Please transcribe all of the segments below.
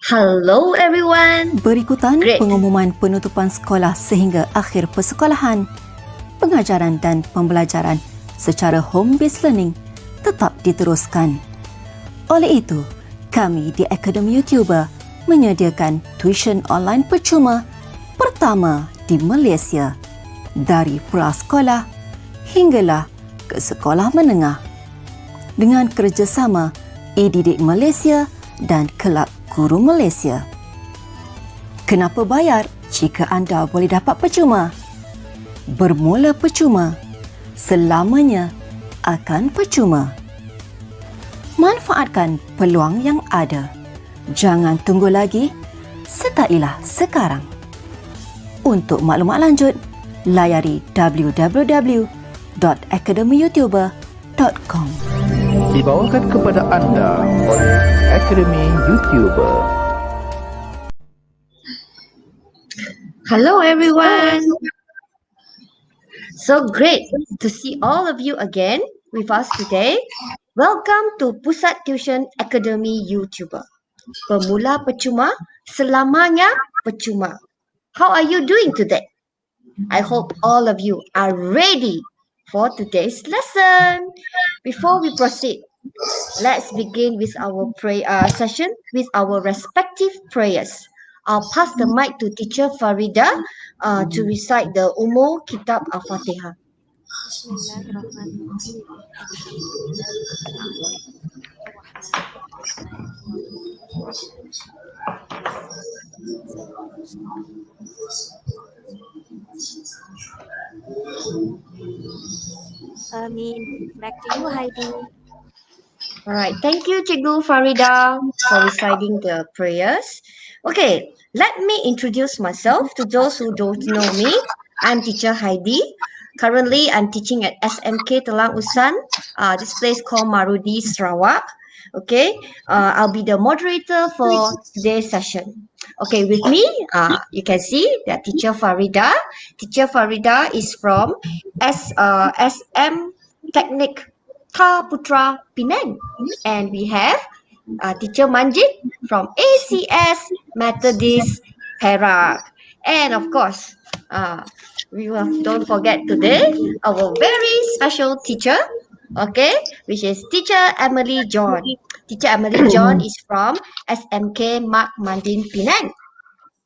Hello everyone. Berikutan Great. pengumuman penutupan sekolah sehingga akhir persekolahan. Pengajaran dan pembelajaran secara home-based learning tetap diteruskan. Oleh itu, kami di Akademi YouTuber menyediakan tuition online percuma pertama di Malaysia dari prasekolah hinggalah ke sekolah menengah dengan kerjasama e-didik Malaysia dan Kelab Guru Malaysia. Kenapa bayar jika anda boleh dapat percuma? Bermula percuma, selamanya akan percuma. Manfaatkan peluang yang ada. Jangan tunggu lagi, sertailah sekarang. Untuk maklumat lanjut, layari www.academyyoutuber.com. Dibawakan kepada anda oleh Akademi YouTuber. Hello everyone. So great to see all of you again with us today. Welcome to Pusat Tuisyen Academy YouTuber. Pemula percuma, selamanya percuma. How are you doing today? I hope all of you are ready for today's lesson. Before we proceed, let's begin with our prayer session with our respective prayers. I'll pass the mic to teacher Farida to recite the Umur Kitab Al-Fatihah. Back to you, Heidi. All right, thank you, Cikgu Farida, for reciting the prayers. Okay, let me introduce myself to those who don't know me. I'm teacher Heidi. Currently, I'm teaching at SMK Telang Usan, this place called Marudi, Sarawak. Okay, I'll be the moderator for today's session. Okay, with me, you can see that teacher Farida. Teacher Farida is from SM Teknik Ta Putra Penang, and we have teacher Manjit from ACS Methodist Perak, and of course don't forget today our very special teacher, okay, which is teacher Emily John. Teacher Emily John is from SMK Mak Mandin Penang.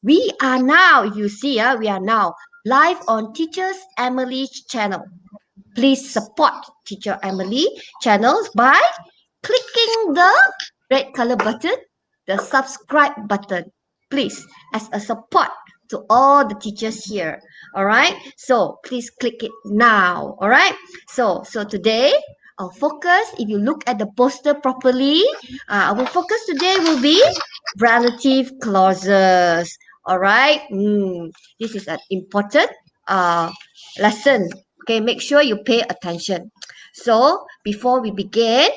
We are now, if you see, we are now live on Teachers Emily's channel. Please support Teacher Emily channels by clicking the red color button, the subscribe button, please, as a support to all the teachers here. All right, so please click it now. All right, so today our focus, if you look at the poster properly, our focus today will be relative clauses. All right, this is an important lesson. Okay, make sure you pay attention. So before we begin,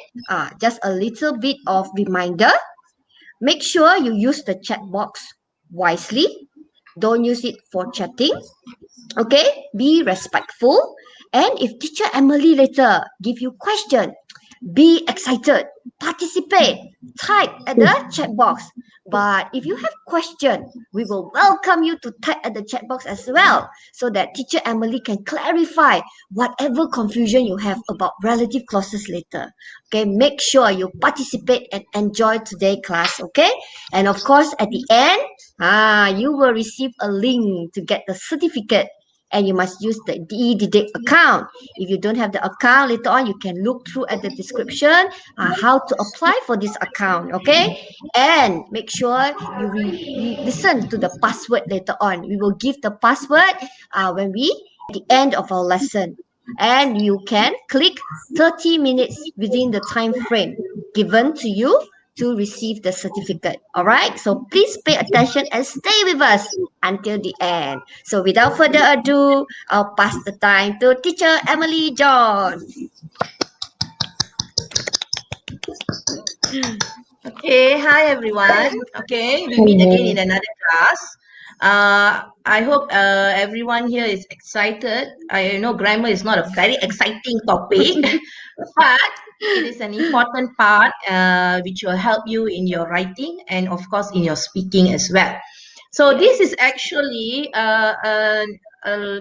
just a little bit of reminder. Make sure you use the chat box wisely. Don't use it for chatting. Okay, be respectful. And if teacher Emily later give you question, be excited, participate, type at the chat box. But if you have question, we will welcome you to type at the chat box as well, so that teacher Emily can clarify whatever confusion you have about relative clauses later. Okay, make sure you participate and enjoy today's class, okay? And of course, at the end, you will receive a link to get the certificate. And you must use the e-didik account. If you don't have the account, later on you can look through at the description how to apply for this account, okay? And make sure you listen to the password later on. We will give the password at the end of our lesson. And you can click 30 minutes within the time frame given to you to receive the certificate. All right, so please pay attention and stay with us until the end. So without further ado, I'll pass the time to teacher Emily John. Okay, hi everyone. Okay, we meet again in another class. I hope everyone here is excited. I know grammar is not a very exciting topic, but it is an important part which will help you in your writing and of course in your speaking as well. So this is actually an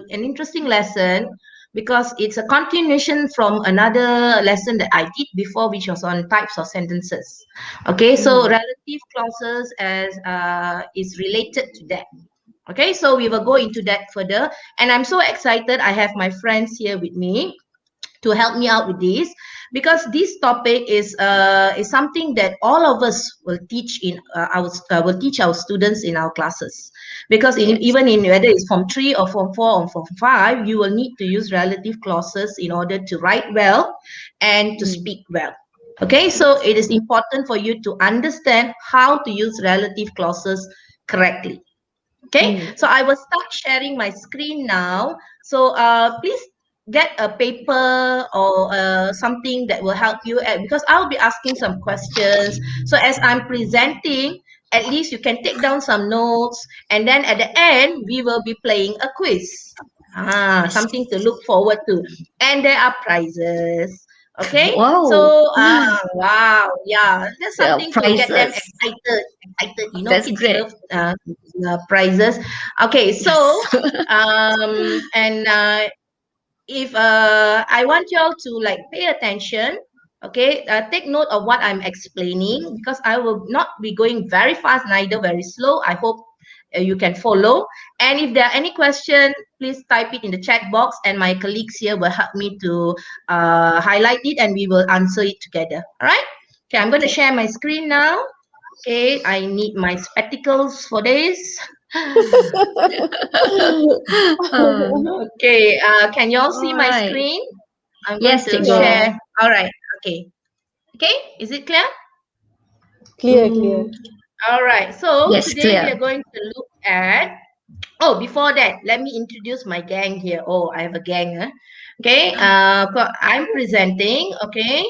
interesting lesson because it's a continuation from another lesson that I did before, which was on types of sentences. Okay, so relative clauses as is related to that. Okay, so we will go into that further, and I'm so excited. I have my friends here with me to help me out with this because this topic is something that all of us will teach in will teach our students in our classes, because even in whether it's Form 3 or Form 4 or Form 5, you will need to use relative clauses in order to write well and to speak well. Okay, so it is important for you to understand how to use relative clauses correctly. Okay, so I will start sharing my screen now. So please get a paper or something that will help you because I'll be asking some questions. So as I'm presenting, at least you can take down some notes, and then at the end, we will be playing a quiz. Something to look forward to. And there are prizes. Okay, Wow. so wow, yeah, that's something to get them Prizes. excited. You know, That's kids great. love prizes. Okay, so and if I want y'all to like pay attention, okay, take note of what I'm explaining because I will not be going very fast, neither very slow. I hope you can follow. And if there are any questions, please type it in the chat box, and my colleagues here will help me to highlight it, and we will answer it together. All right? Okay, I'm going to share my screen now. Okay, I need my spectacles for this. Okay, can you all see my Alright. screen? I'm Yes, going to cikgu. share. All right, okay. Okay, is it clear? Clear. All right, so Yes, today we clear. are going to look at, before that, let me introduce my gang here. Oh, I have a gang. Huh? Okay, I'm presenting, okay,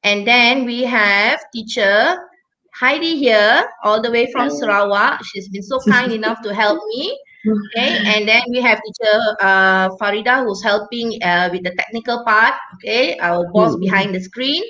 and then we have teacher Heidi here, all the way from Sarawak. She's been so kind enough to help me. Okay, and then we have teacher Farida, who's helping with the technical part. Okay, our boss behind the screen,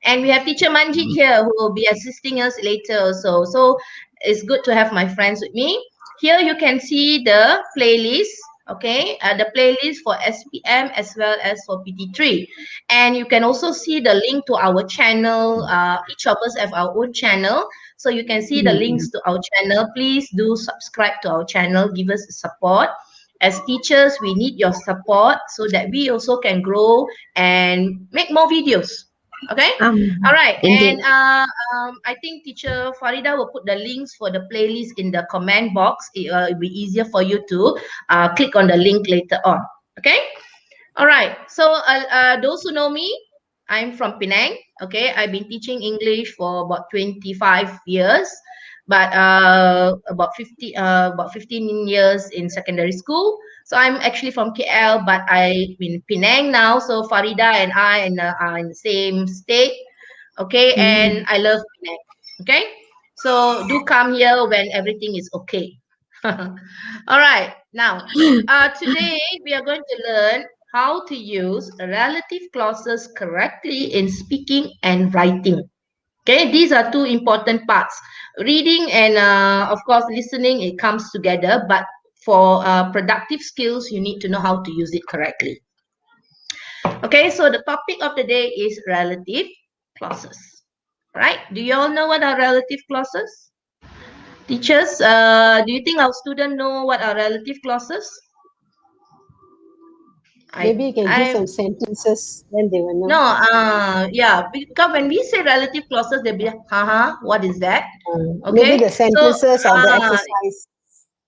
and we have teacher Manjit here, who will be assisting us later also. So it's good to have my friends with me. Here you can see the playlist. Okay, the playlist for SPM as well as for PT3, and you can also see the link to our channel. Each of us have our own channel. So you can see the links to our channel. Please do subscribe to our channel. Give us support. As teachers, we need your support so that we also can grow and make more videos. Okay? All right. Indeed. And I think teacher Farida will put the links for the playlist in the comment box. It'll be easier for you to click on the link later on. Okay? All right. So those who know me, I'm from Penang. Okay, I've been teaching English for about 25 years, but about 15 years in secondary school. So I'm actually from KL, but I'm in Penang now. So Farida and I are in the same state. Okay, and I love Penang. Okay, so do come here when everything is okay. All right. Now, today we are going to learn how to use relative clauses correctly in speaking and writing. Okay, these are two important parts. Reading and, of course, listening, it comes together. But for productive skills, you need to know how to use it correctly. Okay, so the topic of the day is relative clauses. Right? Do you all know what are relative clauses? Teachers, do you think our students know what are relative clauses? Maybe you can give some sentences, then they will know. No, yeah, because when we say relative clauses, they'll be like, what is that? Okay, Maybe the sentences so, or the exercise.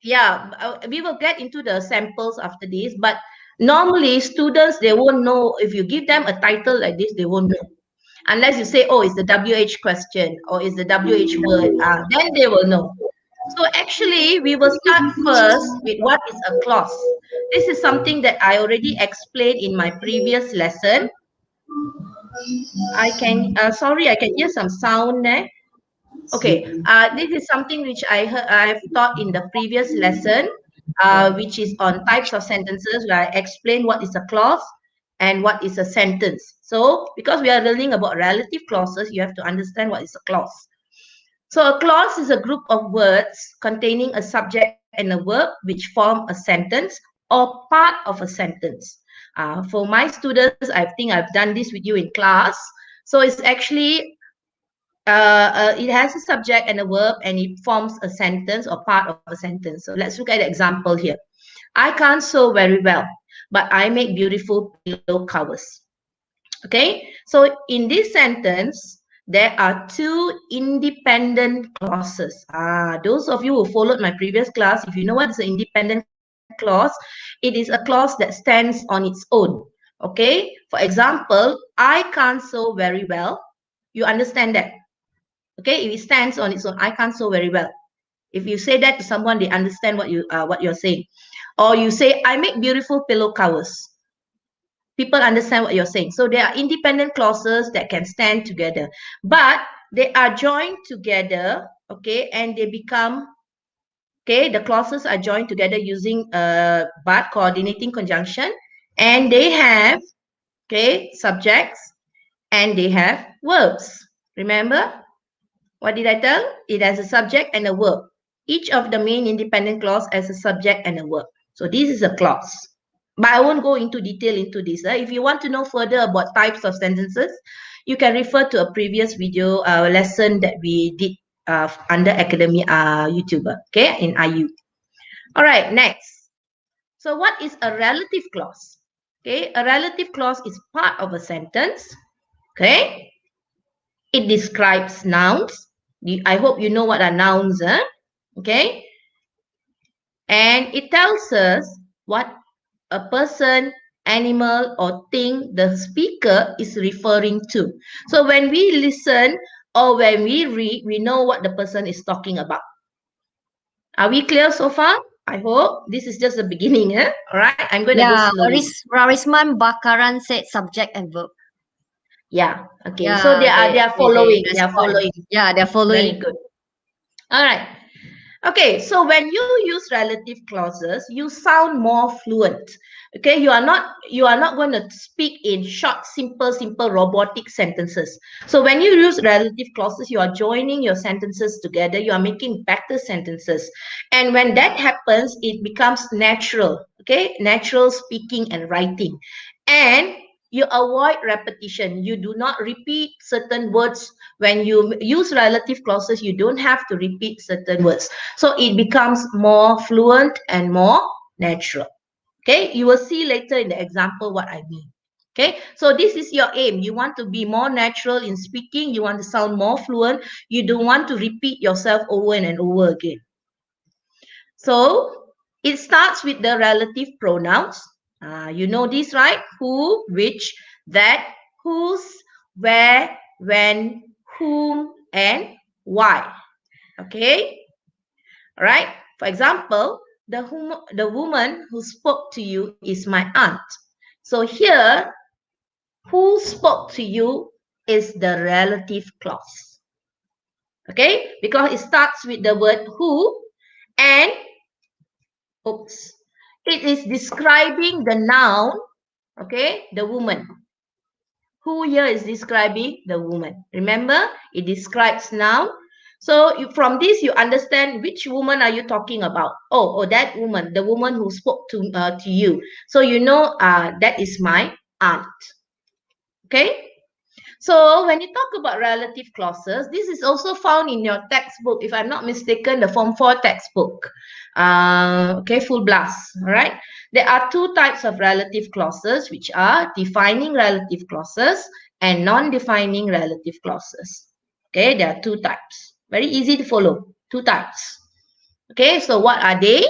Yeah, we will get into the samples after this, but normally students, they won't know. If you give them a title like this, they won't know. Unless you say, oh, it's the WH question or it's the WH word, then they will know. So actually, we will start first with what is a clause. This is something that I already explained in my previous lesson. I can hear some sound there. Okay, this is something which I have taught in the previous lesson, which is on types of sentences, where I explain what is a clause and what is a sentence. So because we are learning about relative clauses, you have to understand what is a clause. So a clause is a group of words containing a subject and a verb which form a sentence or part of a sentence. For my students, I think I've done this with you in class. So it's actually, it has a subject and a verb and it forms a sentence or part of a sentence. So let's look at the example here. I can't sew very well, but I make beautiful pillow covers. Okay, so in this sentence, there are two independent clauses. Those of you who followed my previous class, if you know what is an independent clause, it is a clause that stands on its own. Okay, for example, I can't sew very well. You understand that? Okay, if it stands on its own, I can't sew very well. If you say that to someone, they understand what you're saying. Or you say, I make beautiful pillow covers. People understand what you're saying. So there are independent clauses that can stand together, but they are joined together, okay, and they become, okay, the clauses are joined together using a but coordinating conjunction, and they have, okay, subjects, and they have verbs. Remember, what did I tell? It has a subject and a verb. Each of the main independent clause has a subject and a verb. So this is a clause. But I won't go into detail into this. If you want to know further about types of sentences, you can refer to a previous video lesson that we did under Academy YouTuber, okay, in IU. All right, next. So what is a relative clause? Okay, a relative clause is part of a sentence, okay? It describes nouns. I hope you know what are nouns, okay? And it tells us what a person, animal, or thing the speaker is referring to. So when we listen or when we read, we know what the person is talking about. Are we clear so far? I hope this is just the beginning. All right, I'm going to go slowly. Warisman Bakaran said subject and verb. Yeah, okay. So they are following. They are following. Yeah, they're following. Very good. All right. Okay, so when you use relative clauses, you sound more fluent. Okay, you are not going to speak in short, simple, robotic sentences. So when you use relative clauses, you are joining your sentences together. You are making better sentences. And when that happens, it becomes natural. Okay, natural speaking and writing. And you avoid repetition. You do not repeat certain words. When you use relative clauses, you don't have to repeat certain words. So it becomes more fluent and more natural. Okay, you will see later in the example what I mean. Okay, so this is your aim. You want to be more natural in speaking. You want to sound more fluent. You don't want to repeat yourself over and over again. So it starts with the relative pronouns. You know this, right? Who, which, that, whose, where, when, whom, and why. Okay? All right? For example, the woman who spoke to you is my aunt. So here, who spoke to you is the relative clause. Okay? Because it starts with the word who and it is describing the noun, okay, the woman. Who here is describing the woman. Remember, it describes noun. So from this, you understand which woman are you talking about. Oh, that woman, the woman who spoke to you. So you know that is my aunt. Okay? So when you talk about relative clauses, this is also found in your textbook. If I'm not mistaken, the Form 4 textbook. Okay, full blast. All right. There are two types of relative clauses, which are defining relative clauses and non-defining relative clauses. Okay, there are two types. Very easy to follow. Two types. Okay, so what are they?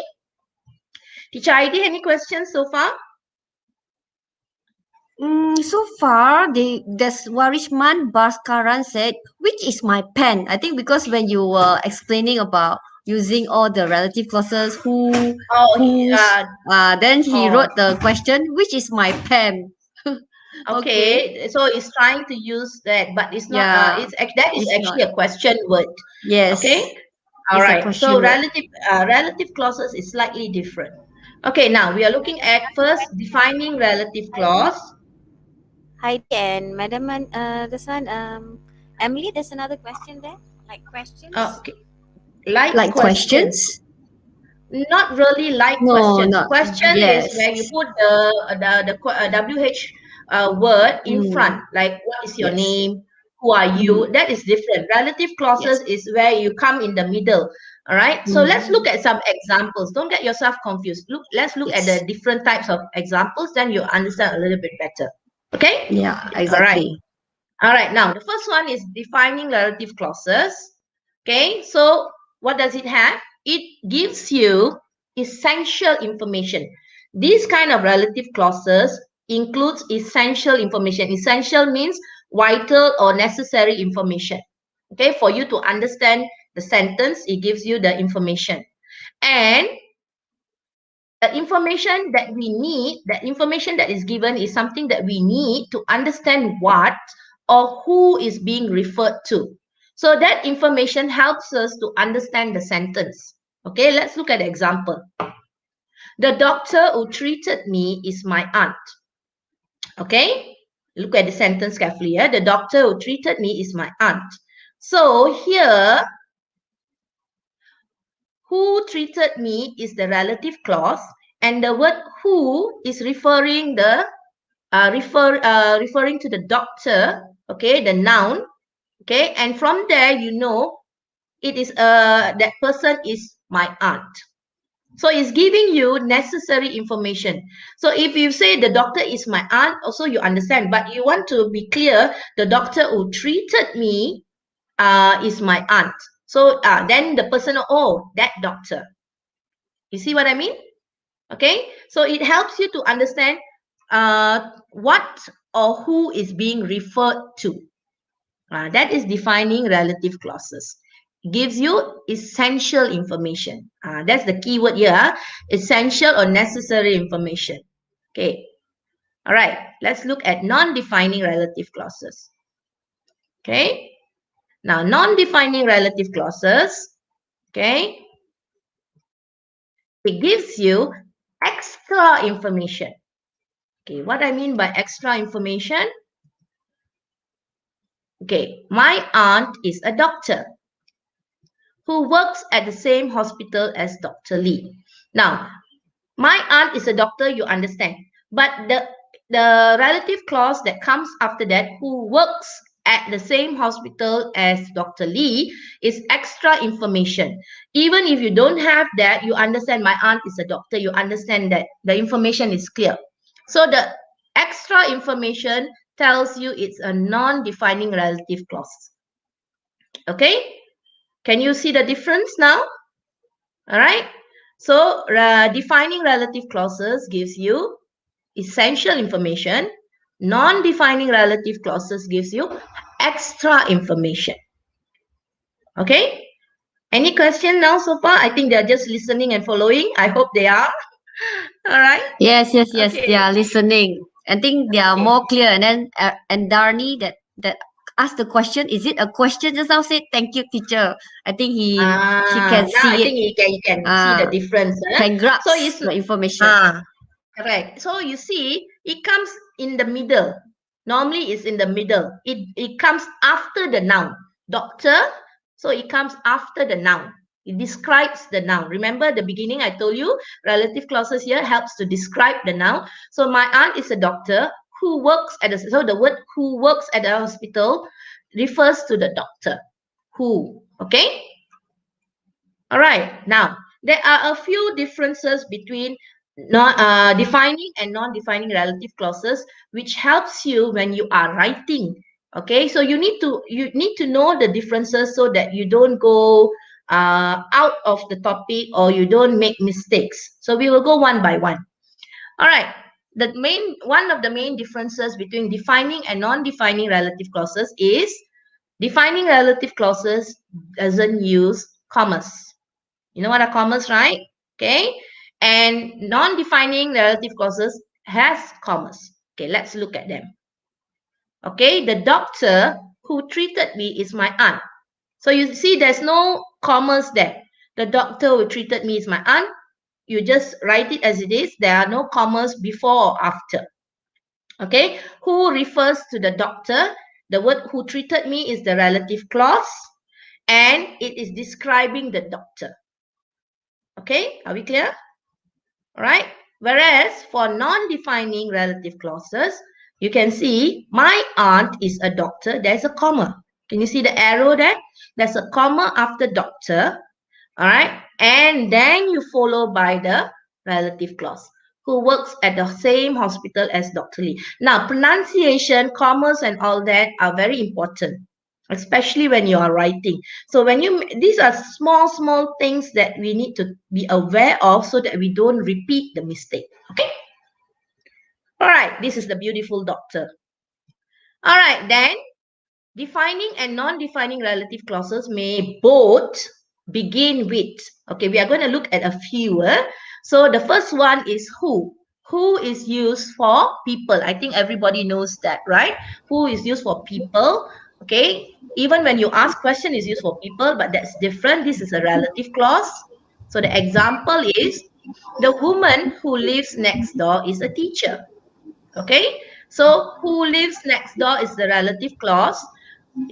Teacher Heidi, any questions so far? So far, there's Warishman Bhaskaran said, which is my pen? I think because when you were explaining about using all the relative clauses, who, whose, then he wrote the question, which is my pen? Okay, so it's trying to use that, but it's not. Yeah, that is actually a question word. Yes. Okay. All right. So relative clauses is slightly different. Okay. Now we are looking at first defining relative clause. Heidi and Madam, this one, Emily, there's another question there, like questions. Okay. Like questions? questions. Not really like No, questions. not. Question Yes. is where you put the WH word in front, like what is your Yes. name, who are you? That is different. Relative clauses is where you come in the middle. All right. So let's look at some examples. Don't get yourself confused. Let's look at the different types of examples. Then you understand a little bit better. Okay. Yeah, All right. exactly. All right. Now the first one is defining relative clauses. Okay. So what does it have? It gives you essential information. These kind of relative clauses includes essential information. Essential means vital or necessary information. Okay, for you to understand the sentence, it gives you the information. And the information that we need, the information that is given is something that we need to understand what or who is being referred to. So that information helps us to understand the sentence. Okay, let's look at the example. The doctor who treated me is my aunt. Okay, look at the sentence carefully. Yeah? The doctor who treated me is my aunt. So here, who treated me is the relative clause, and the word who is referring referring to the doctor. Okay, the noun. Okay, and from there you know it is that person is my aunt. So it's giving you necessary information. So if you say the doctor is my aunt, also you understand. But you want to be clear, the doctor who treated me is my aunt. So then the person, oh, that doctor. You see what I mean? Okay. So it helps you to understand what or who is being referred to. That is defining relative clauses. Gives you essential information. That's the key word here. Essential or necessary information. Okay. All right. Let's look at non-defining relative clauses. Okay. Now, non-defining relative clauses. Okay. It gives you extra information. Okay. What I mean by extra information? Okay. My aunt is a doctor who works at the same hospital as Dr. Lee. Now, my aunt is a doctor, you understand. But the relative clause that comes after that, who works at the same hospital as Dr. Lee, is extra information. Even if you don't have that, you understand my aunt is a doctor, you understand that the information is clear. So the extra information tells you it's a non-defining relative clause. Okay? Can you see the difference now? All right. So defining relative clauses gives you essential information. Non-defining relative clauses gives you extra information. Okay. Any question now so far? I think they're just listening and following. I hope they are. All right. Yes. Okay. They are listening. I think they are more clear. And then and Darnie that asked the question. Is it a question? Just now said thank you, teacher. I think she can now see I it. think you can see the difference. Can grasp So it's the information. Correct. So you see, it comes in the middle. Normally, it's in the middle. It comes after the noun. Doctor. So it comes after the noun. It describes the noun. Remember the beginning I told you, relative clauses here helps to describe the noun. So my aunt is a doctor who works at the, so the word who works at the hospital refers to the doctor. Who, okay? All right. Now, there are a few differences between defining and non-defining relative clauses, which helps you when you are writing. Okay, so you need to know the differences so that you don't go out of the topic or you don't make mistakes. So we will go one by one. All right. One of the main differences between defining and non-defining relative clauses is defining relative clauses doesn't use commas. You know what are commas, right? Okay. And non-defining relative clauses has commas. Okay, let's look at them. Okay, the doctor who treated me is my aunt. So you see there's no commas there. The doctor who treated me is my aunt. You just write it as it is. There are no commas before or after. Okay, who refers to the doctor. The word who treated me is the relative clause, and it is describing the doctor. Okay, are we clear? All right. Whereas for non-defining relative clauses, you can see my aunt is a doctor. There's a comma. Can you see the arrow there? There's a comma after doctor. All right. And then you follow by the relative clause. Who works at the same hospital as Dr. Lee. Now, pronunciation, commas, and all that are very important, especially when you are writing. So when these are small things that we need to be aware of so that we don't repeat the mistake. Okay. All right. This is the beautiful doctor. All right. Then defining and non-defining relative clauses may both begin with. Okay, we are going to look at a few. So the first one is who. Who is used for people. I think everybody knows that, right? Who is used for people. Okay, even when you ask question is used for people, but that's different. This is a relative clause. So the example is the woman who lives next door is a teacher. Okay, so who lives next door is the relative clause.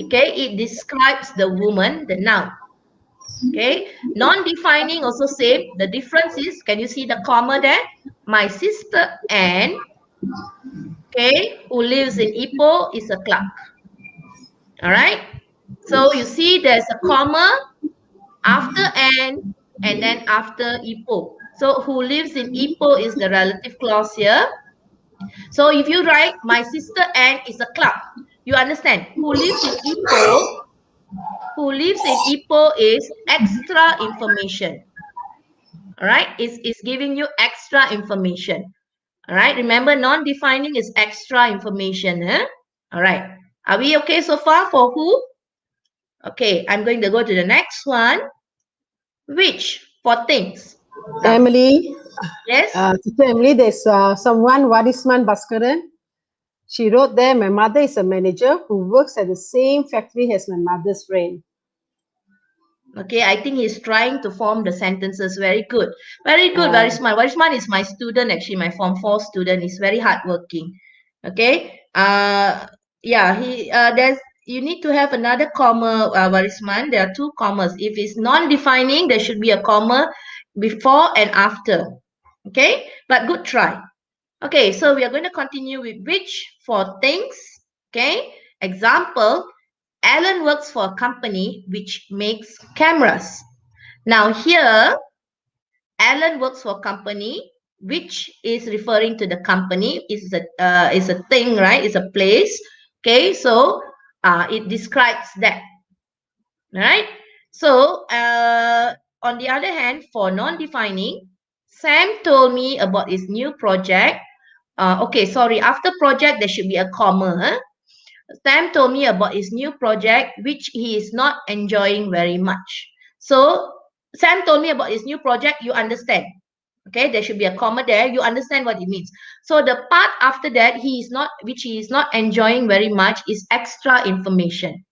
Okay, it describes the woman, the noun. Okay, non-defining also same. The difference is, can you see the comma there? My sister Anne, okay, who lives in Ipoh is a clerk. All right, so you see there's a comma after Anne and then after Ipoh. So who lives in Ipoh is the relative clause here. So if you write my sister Anne is a clerk, you understand who lives in Ipoh. Who lives in Ipoh is extra information. All right, it's giving you extra information. All right, remember non-defining is extra information. All right, are we okay so far for who? Okay, I'm going to go to the next one. Which for things. Now, Emily. yes. Teacher Emily, there's someone, Warisman Bhaskaran. She wrote there, my mother is a manager who works at the same factory as my mother's friend. Okay, I think he's trying to form the sentences. Very good. Very good, very smart. Warisman is my student, actually, my Form 4 student. He's very hardworking. Okay. Yeah, you need to have another comma, Warisman. There are two commas. If it's non-defining, there should be a comma before and after. Okay, but good try. Okay, so we are going to continue with which for things. Okay, example, Alan works for a company which makes cameras. Now here, Alan works for a company which is referring to the company. Is a thing, right? It's a place. Okay, so it describes that. Right? So on the other hand, for non-defining, Sam told me about his new project. Okay, sorry. After project, there should be a comma. Sam told me about his new project, which he is not enjoying very much. So Sam told me about his new project. You understand. Okay, there should be a comma there. You understand what it means. So the part after that, which he is not enjoying very much, is extra information.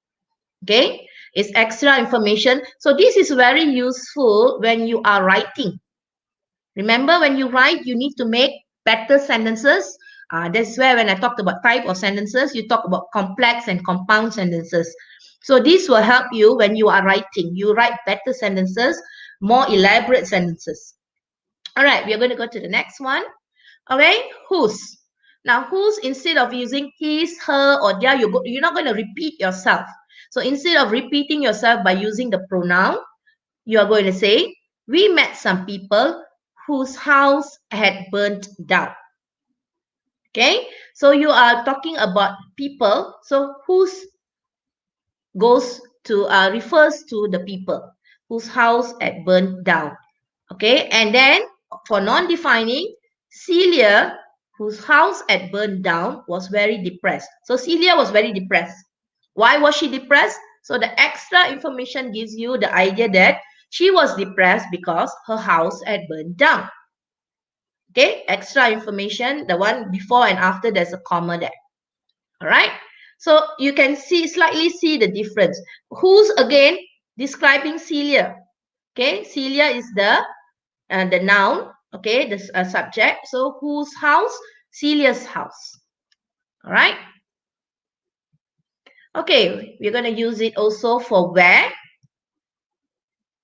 Okay, it's extra information. So this is very useful when you are writing. Remember, when you write, you need to make better sentences. That's where when I talked about type of sentences, you talk about complex and compound sentences. So this will help you when you are writing. You write better sentences, more elaborate sentences. All right, we are going to go to the next one. Okay, whose. Now, whose, instead of using his, her, or their, you're not going to repeat yourself. So instead of repeating yourself by using the pronoun, you are going to say, we met some people whose house had burnt down. Okay, so you are talking about people. So whose goes to refers to the people whose house had burnt down. Okay, and then for non-defining, Celia, whose house had burned down, was very depressed. So Celia was very depressed. Why was she depressed? So the extra information gives you the idea that she was depressed because her house had burned down. Okay, extra information, the one before and after, there's a comma there. All right, so you can slightly see the difference. Who's, again, describing Celia. Okay, Celia is the noun. Okay, the subject. So whose house? Celia's house. Alright? Okay, we're going to use it also for where.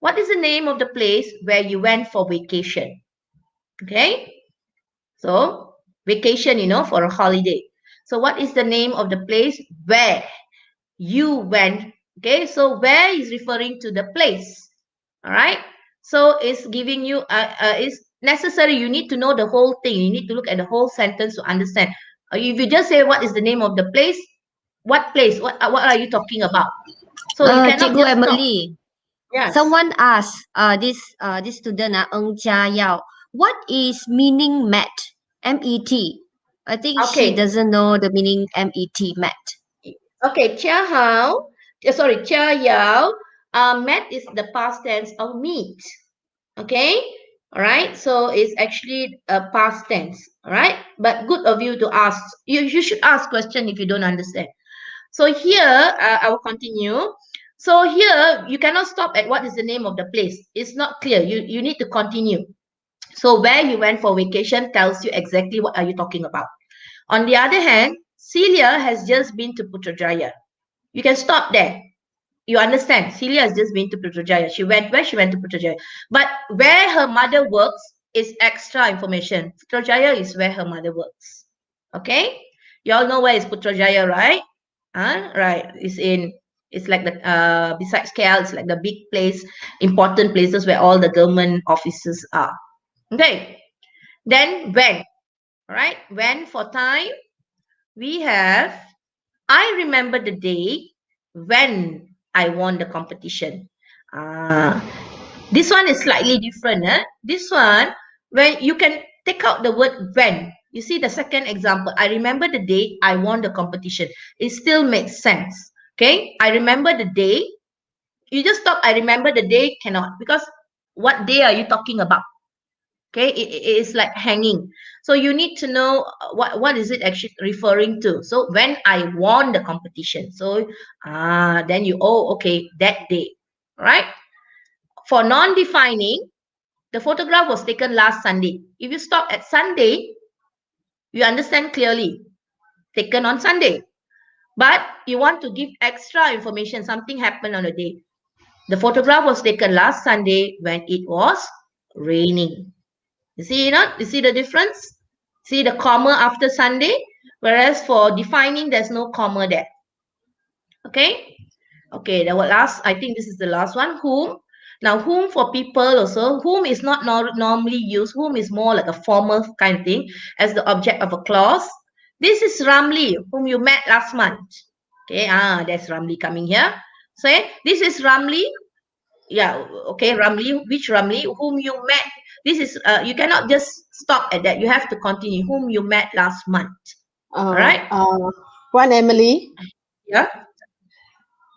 What is the name of the place where you went for vacation? Okay, so vacation, for a holiday. So what is the name of the place where you went? Okay, so where is referring to the place. All right, so it's giving you, it's necessary. You need to know the whole thing. You need to look at the whole sentence to understand. If you just say what is the name of the place, what place? What are you talking about? So you cannot Cikgu just stop. Emily, Yes. someone asked this student Eng Jia Yao, what is meaning met? M-E-T. I think she Okay. doesn't know the meaning M-E-T, met. Okay, Chia Yao, met is the past tense of meet. Okay, all right. So it's actually a past tense. All right, but good of you to ask. You should ask question if you don't understand. So here, I will continue. So here, you cannot stop at what is the name of the place. It's not clear. You need to continue. So where you went for vacation tells you exactly what are you talking about. On the other hand, Celia has just been to Putrajaya. You can stop there. You understand? Celia has just been to Putrajaya. She went to Putrajaya. But where her mother works is extra information. Putrajaya is where her mother works. Okay? You all know where is Putrajaya, right? Right. It's like the besides KL, it's like the big place, important places where all the government offices are. Okay. Then when, right? When for time, we have, I remember the day when I won the competition. This one is slightly different. This one, when you can take out the word when. You see the second example. I remember the day I won the competition. It still makes sense. Okay. I remember the day. You just stop. I remember the day cannot, because what day are you talking about? Okay, it is like hanging. So you need to know what is it actually referring to. So when I won the competition, so then you, okay, that day, right? For non-defining, the photograph was taken last Sunday. If you stop at Sunday, you understand clearly, taken on Sunday. But you want to give extra information, something happened on the day. The photograph was taken last Sunday when it was raining. You see, you see the difference? See the comma after Sunday, whereas for defining, there's no comma there. Okay? Okay, the last, I think this is the last one, whom. Now, whom for people also, whom is not normally used, whom is more like a formal kind of thing as the object of a clause. This is Ramli, whom you met last month. Okay, that's Ramli coming here. So, this is Ramli. Yeah, okay, Ramli, which Ramli, whom you met. This is, you cannot just stop at that. You have to continue, whom you met last month. All right? One Emily. Yeah.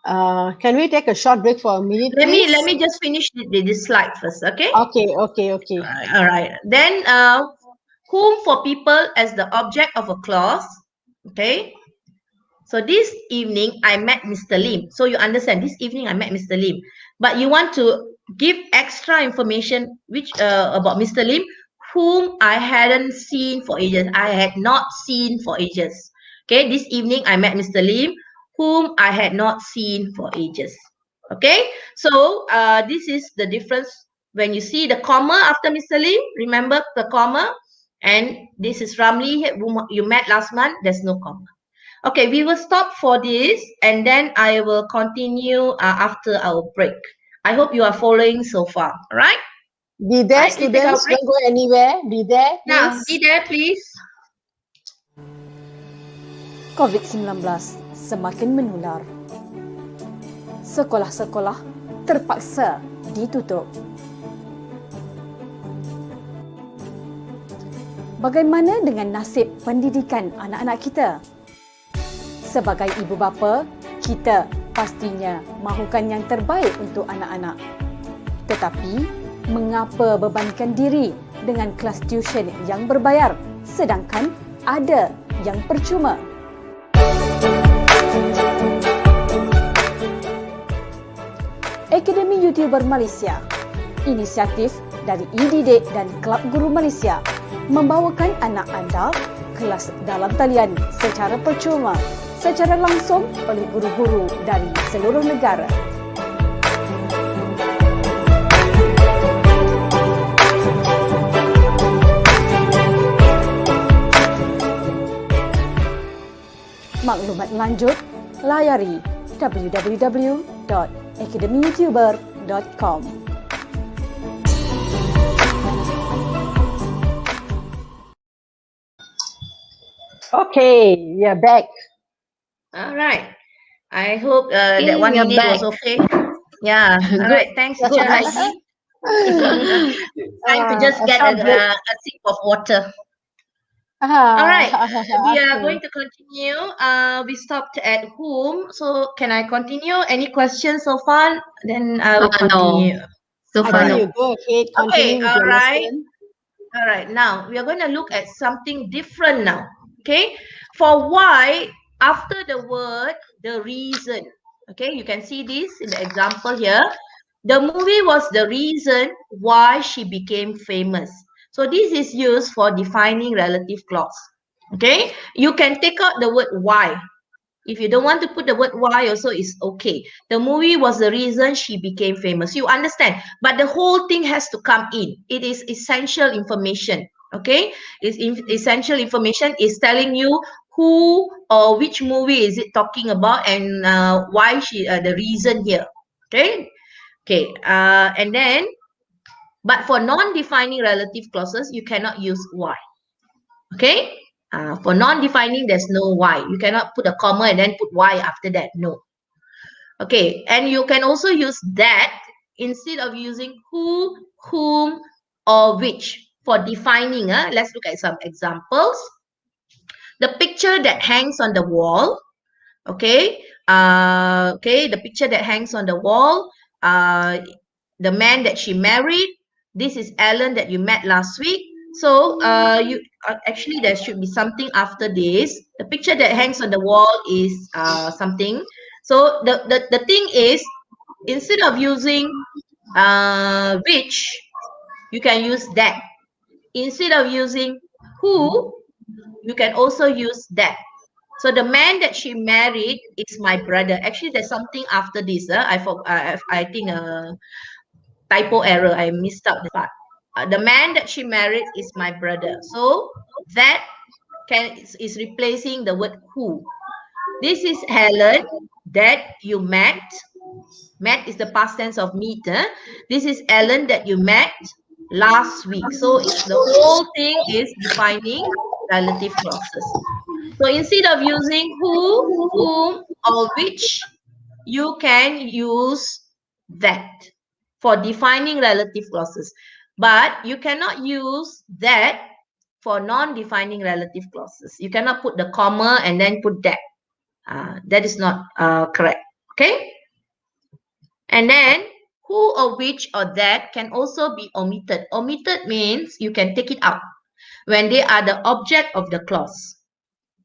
Can we take a short break for a minute, please? Let me just finish this slide first, okay? Okay. All right. Then, whom for people as the object of a clause, okay? So this evening, I met Mr. Lim. So you understand, this evening, I met Mr. Lim. But you want to give extra information which about Mr. Lim, whom I hadn't seen for ages. I had not seen for ages. Okay, this evening, I met Mr. Lim, whom I had not seen for ages. Okay, so this is the difference. When you see the comma after Mr. Lim, remember the comma. And this is Ramli, whom you met last month, there's no comma. Okay, we will stop for this and then I will continue after our break. I hope you are following so far, all right? Be there, students. Don't go anywhere. Be there, please. Now, be there, please. COVID-19 semakin menular. Sekolah-sekolah terpaksa ditutup. Bagaimana dengan nasib pendidikan anak-anak kita? Sebagai ibu bapa, kita pastinya mahukan yang terbaik untuk anak-anak. Tetapi, mengapa bebankan diri dengan kelas tuition yang berbayar sedangkan ada yang percuma? Akademi YouTuber Malaysia, inisiatif dari e-Didik dan Kelab Guru Malaysia, membawakan anak anda kelas dalam talian secara percuma, secara langsung oleh guru-guru dari seluruh negara. Maklumat lanjut, layari www.academyyoutuber.com. Okay, we are back. All right. I hope that Okay, 1 we are minute back. was okay. Yeah. All right. Thanks, Teacher Heidi. Time to just get Some break. a sip of water. All right. We are going to continue. We stopped at whom. So can I continue? Any questions so far? Then I will No. continue. So I far, think no. you go ahead, Okay. continue with All your right. lesson. All right. Now we are going to look at something different now. Okay. For why, after the word, the reason. Okay. You can see this in the example here. The movie was the reason why she became famous. So this is used for defining relative clause. Okay. You can take out the word why. If you don't want to put the word why also, it's okay. The movie was the reason she became famous. You understand? But the whole thing has to come in. It is essential information. Okay? Essential information is telling you who or which movie is it talking about and why the reason here. Okay? Okay. And then, but for non-defining relative clauses, you cannot use why. Okay? For non-defining, there's no why. You cannot put a comma and then put why after that. No. Okay. And you can also use that instead of using who, whom, or which for defining. Let's look at some examples. The picture that hangs on the wall. Okay. Okay. The picture that hangs on the wall. The man that she married. This is Alan that you met last week. So you actually there should be something after this. The picture that hangs on the wall is something. So the thing is, instead of using which, you can use that. Instead of using who, you can also use that. So the man that she married is my brother. Actually, there's something after this. I think typo error. I missed out the part. The man that she married is my brother. So that is replacing the word who. This is Helen that you met. Met is the past tense of meet. This is Ellen that you met last week. So the whole thing is defining relative clauses. So instead of using who, whom, or which, you can use that for defining relative clauses. But you cannot use that for non-defining relative clauses. You cannot put the comma and then put that. That is not correct. Okay? And then who or which or that can also be omitted. Omitted means you can take it out when they are the object of the clause.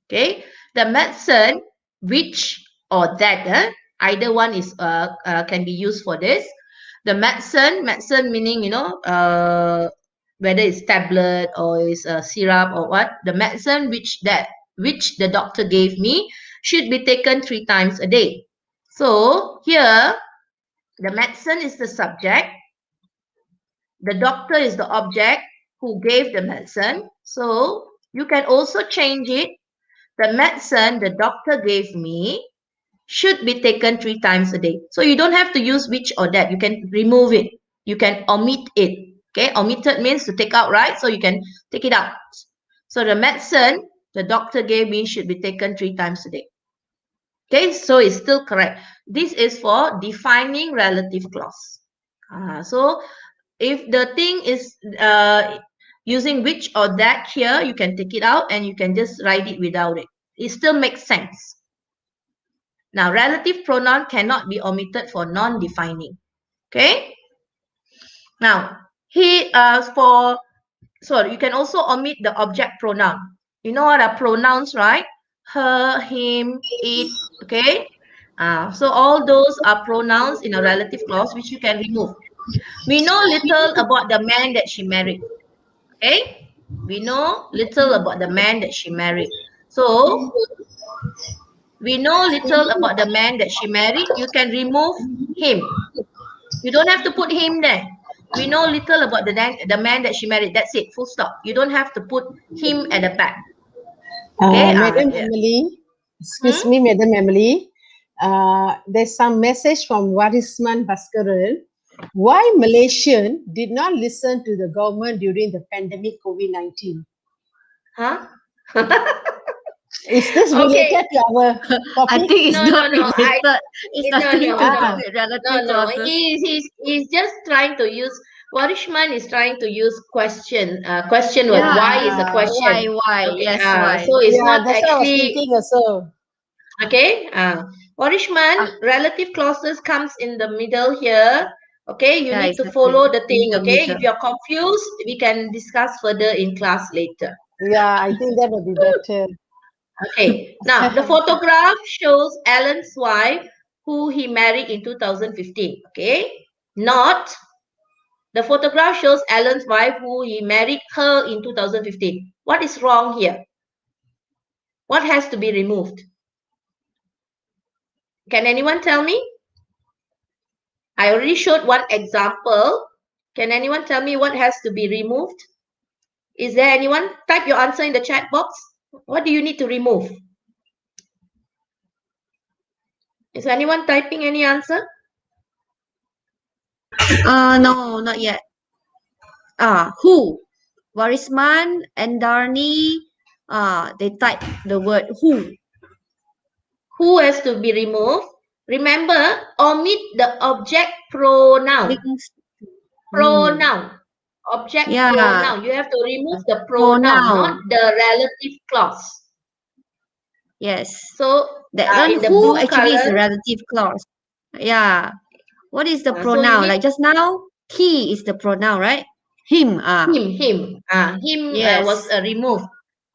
Okay? The medicine, which or that, either one is can be used for this. The medicine meaning, whether it's tablet or it's a syrup or what. The medicine which the doctor gave me should be taken 3 times a day. So here, the medicine is the subject. The doctor is the object who gave the medicine. So you can also change it. The medicine the doctor gave me should be taken 3 times a day. So you don't have to use which or that. You can remove it. You can omit it. Okay, omitted means to take out, right? So you can take it out. So the medicine the doctor gave me should be taken 3 times a day. Okay, so it's still correct. This is for defining relative clause. So if the thing is using which or that here, you can take it out and you can just write it without it. It still makes sense. Now, relative pronoun cannot be omitted for non-defining. Okay? Now, you can also omit the object pronoun. You know what are pronouns, right? Her, him, it, okay? So all those are pronouns in a relative clause which you can remove. We know little about the man that she married. Okay? We know little about the man that she married. So, we know little about the man that she married. You can remove him. You don't have to put him there. We know little about the man that she married. That's it. Full stop. You don't have to put him at the back. Okay. Madam Yeah. Emily, excuse me, Madam Emily. There's some message from Warisman Baskaran. Why Malaysian did not listen to the government during the pandemic COVID-19? Huh? Is this related to our I topic? think it's No, not no, no. related. It's nothing to do with relative No. clauses. He's just trying to use. Warishman is trying to use question word. Yeah. Why is a question? Why? Okay. Yes, why? So it's Yeah, not that's what I was actually thinking also. okay. Warishman, relative clauses comes in the middle here. Okay, you Yeah, need to exactly. follow the thing. In the Okay, middle. if you're confused, we can discuss further in class later. Yeah, I think that would be better. Okay, now the photograph shows Alan's wife who he married in 2015. Okay, not the photograph shows Alan's wife who he married her in 2015. What is wrong here? What has to be removed? Can anyone tell me? I already showed one example. Can anyone tell me what has to be removed? Is there anyone? Type your answer in the chat box. What do you need to remove? Is anyone typing any answer? No, not yet. Who? Warisman and Darni, they type the word who. Who has to be removed? Remember, omit the object pronoun. Pronoun. Object Yeah. pronoun. You have to remove the pronoun, not the relative clause. Yes. So That one in the who blue actually is a color, relative clause. Yeah. What is the so you pronoun? need Like just now, he is the pronoun, right? Him. him. Him Yes. was removed.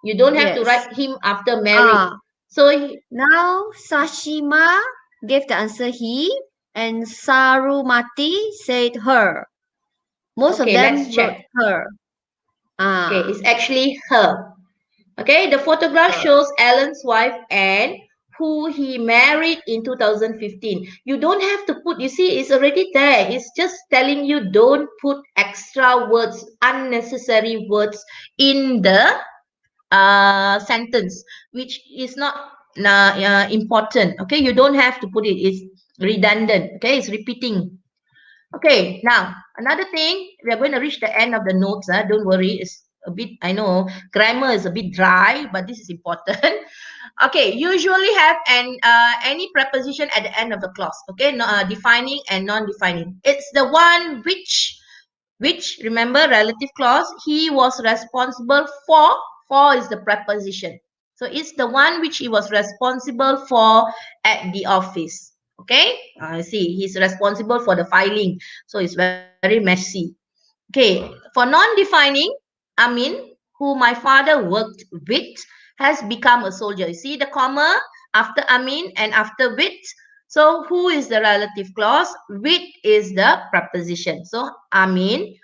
You don't have to Yes. write him after married. So now Sashima gave the answer he, and Sarumati said her. Most okay, of them let's check. wrote her. Okay, it's actually her. Okay, the photograph shows Alan's wife Anne, who he married in 2015. You don't have to put, you see, it's already there. It's just telling you don't put extra words, unnecessary words in the sentence, which is not important. Okay, you don't have to put it. It's redundant. Okay, it's repeating. Okay, now another thing, we are going to reach the end of the notes. Don't worry, it's a bit, I know grammar is a bit dry, but this is important. Okay, usually have any preposition at the end of the clause. Okay, defining and non-defining. It's the one which remember, relative clause, he was responsible for. For is the preposition. So it's the one which he was responsible for at the office. Okay, see, he's responsible for the filing. So it's very messy. Okay, for non-defining, Amin, who my father worked with, has become a soldier. You see the comma after Amin and after with. So who is the relative clause? With is the preposition. So Amin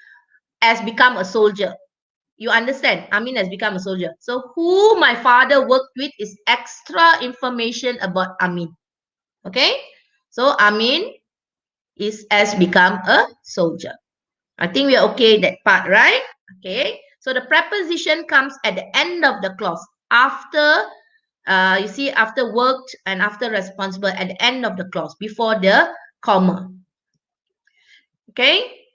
has become a soldier. You understand? Amin has become a soldier. So who my father worked with is extra information about Amin. Okay? So Amin has become a soldier. I think we are okay that part, right? Okay. So the preposition comes at the end of the clause. After, you see, after worked and after responsible, at the end of the clause, before the comma. Okay.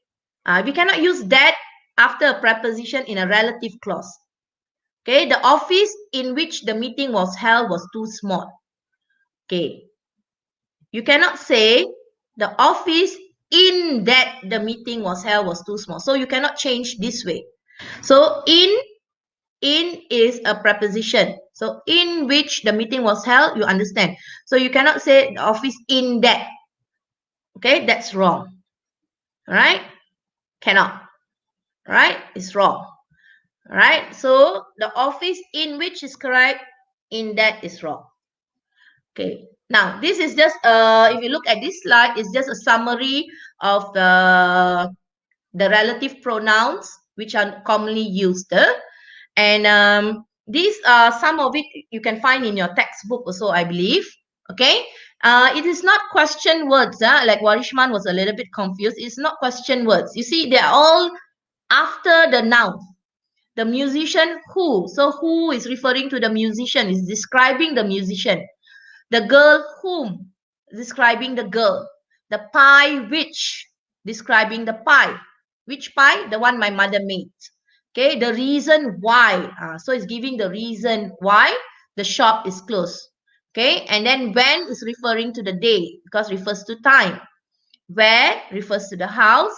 We cannot use that after a preposition in a relative clause. Okay. The office in which the meeting was held was too small. Okay. You cannot say the office in that the meeting was held was too small. So you cannot change this way. So in is a preposition. So in which the meeting was held, you understand. So you cannot say the office in that. Okay, that's wrong. All right? Cannot. All right? It's wrong. All right? So the office in which is correct, in that is wrong. Okay. Now, this is just, if you look at this slide, it's just a summary of the relative pronouns which are commonly used. And these some of it you can find in your textbook also, I believe. Okay. It is not question words. Like Warishman was a little bit confused. It's not question words. You see, they are all after the noun. The musician who. So who is referring to the musician, is describing the musician. The girl whom, describing the girl. The pie which, describing the pie. Which pie? The one my mother made. Okay, the reason why. So it's giving the reason why the shop is closed. Okay, and then when is referring to the day because refers to time. Where refers to the house.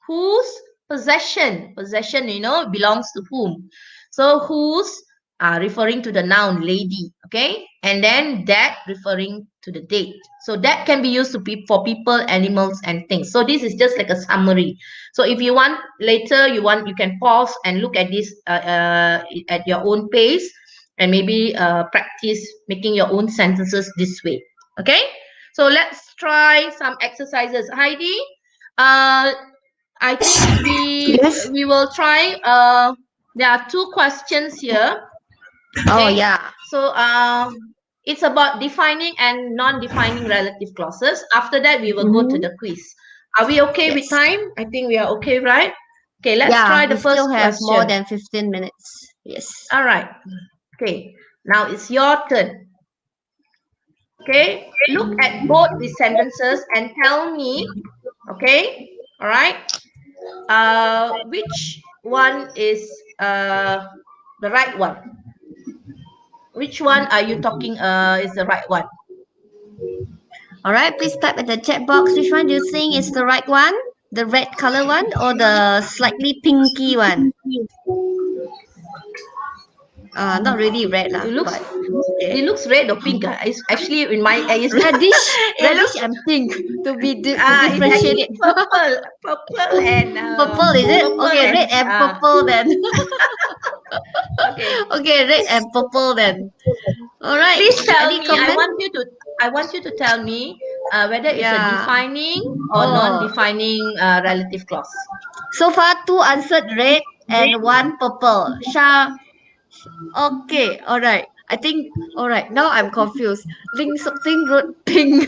Whose? Possession. Possession, belongs to whom. So whose referring to the noun lady. Okay, and then that referring to the date. So that can be used for people, animals, and things. So this is just like a summary. So if you want later, you can pause and look at this at your own pace, and maybe practice making your own sentences this way. Okay, so let's try some exercises. Heidi, I think Yes. we will try. There are 2 questions here. Oh, Okay. yeah. So it's about defining and non-defining relative clauses. After that, we will go to the quiz. Are we okay with Yes. time? I think we are okay, right? Okay, let's Yeah, try the we first still have more question. than 15 minutes. Yes. All right. Okay, now it's your turn. Okay, look at both these sentences and tell me, okay, all right, which one is the right one? Which one are you talking is the right one? All right, please type in the chat box. Which one do you think is the right one? The red color one or the slightly pinky one? Not really red lah, It looks but it looks red or pink. It's actually in my it's, reddish, it reddish looks and pink to it's differentiate actually it. purple and Purple is it? purple Okay, and red and purple then. okay. Okay, red and purple then. All right. Please tell Any me. I comment? want you to tell me whether it's a Yeah. defining or Oh. non-defining relative clause. So far, 2 answered red and 1 purple. Sha. Okay. All right. I think. All right. Now I'm confused. Ling something wrote pink.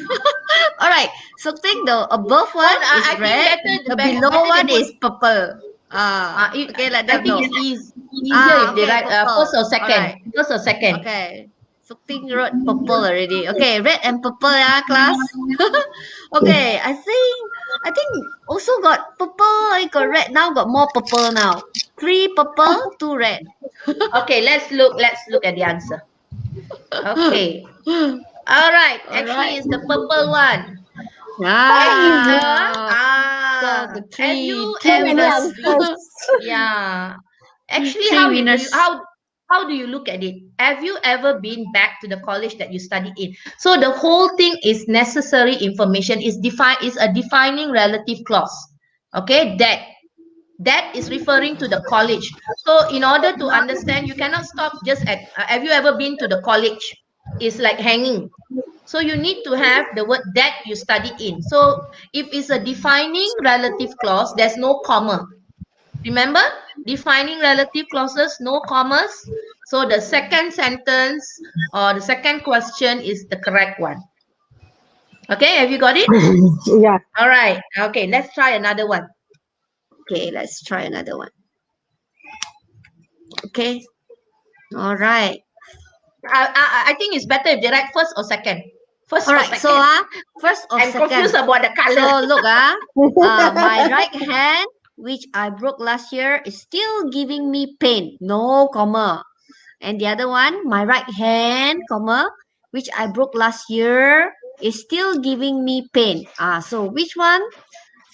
All right. Something the above one is I think red. The below better one they put. is purple. Okay. Let I them think know. it's easier if they Okay. write Purple. first or All second. right. First or second. Okay. Something wrote purple already. Okay. Red and purple, yeah, class. Okay. I think also got purple. I got red now. Got more purple now. 3 purple, 2 red. Okay, let's look at the answer. Okay. All right. Actually, it's the purple one. So the Have you Too many ever answers. yeah. Actually, 3 winners. how do you look at it? Have you ever been back to the college that you studied in? So the whole thing is necessary information, is a defining relative clause. Okay, that is referring to the college. So in order to understand, you cannot stop just at have you ever been to the college? It's like hanging. So you need to have the word that you studied in. So if it's a defining relative clause, there's no comma. Remember, defining relative clauses, no commas. So the second sentence or the second question is the correct one. Okay, have you got it? Yeah. All right. Okay, let's try another one. Okay, let's try another one. Okay. All right. I think it's better if they write first or second. First All or right. second. So first or I'm second. confused about the color. So look, my right hand, which I broke last year, is still giving me pain. No comma. And the other one, my right hand, comma, which I broke last year, is still giving me pain. So which one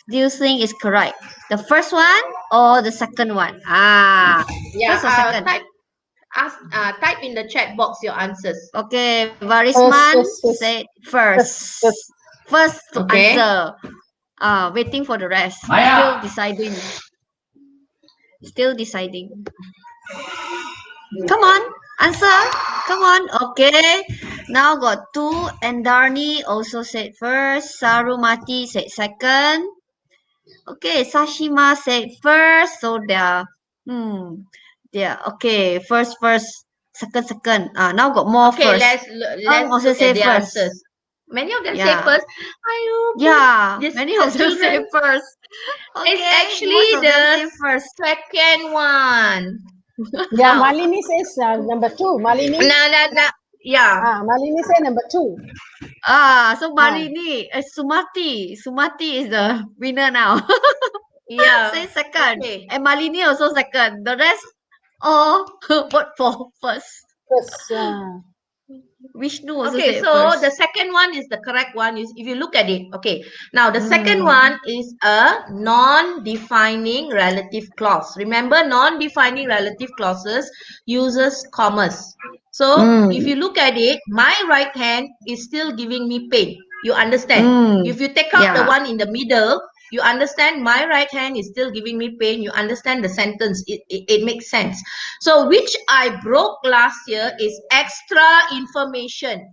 do you think is correct? The first one or the second one? First or second? Type in the chat box your answers. Okay, Varisman First. said first. First. First to Okay. answer. Waiting for the rest. Still deciding. Still deciding. Come on, answer. Come on. Okay. Now got 2. And Darni also said first. Sarumati said second. Okay, Sashima said first. So there are Yeah. Okay. First. Second. Now got more Okay, first. let's Also look say at the first. answers. Many of them say Yeah. first. Ayu, Yeah. this Many of them say children first. is Okay. actually Most of them the say first. second one. Yeah, Now, Malini says number 2. Malini. yeah. Malini said number 2. So Marini, Sumati is the winner now. Yeah. Say second. Okay. And Malini also second. The rest all vote for first. First, Vishnu also Okay, said so first. the second one is the correct one. If you look at it, okay. Now the second Hmm. one is a non-defining relative clause. Remember, non-defining relative clauses uses commas. So if you look at it, my right hand is still giving me pain. You understand? If you take out the Yeah. one in the middle, you understand my right hand is still giving me pain. You understand the sentence. It makes sense. So which I broke last year is extra information.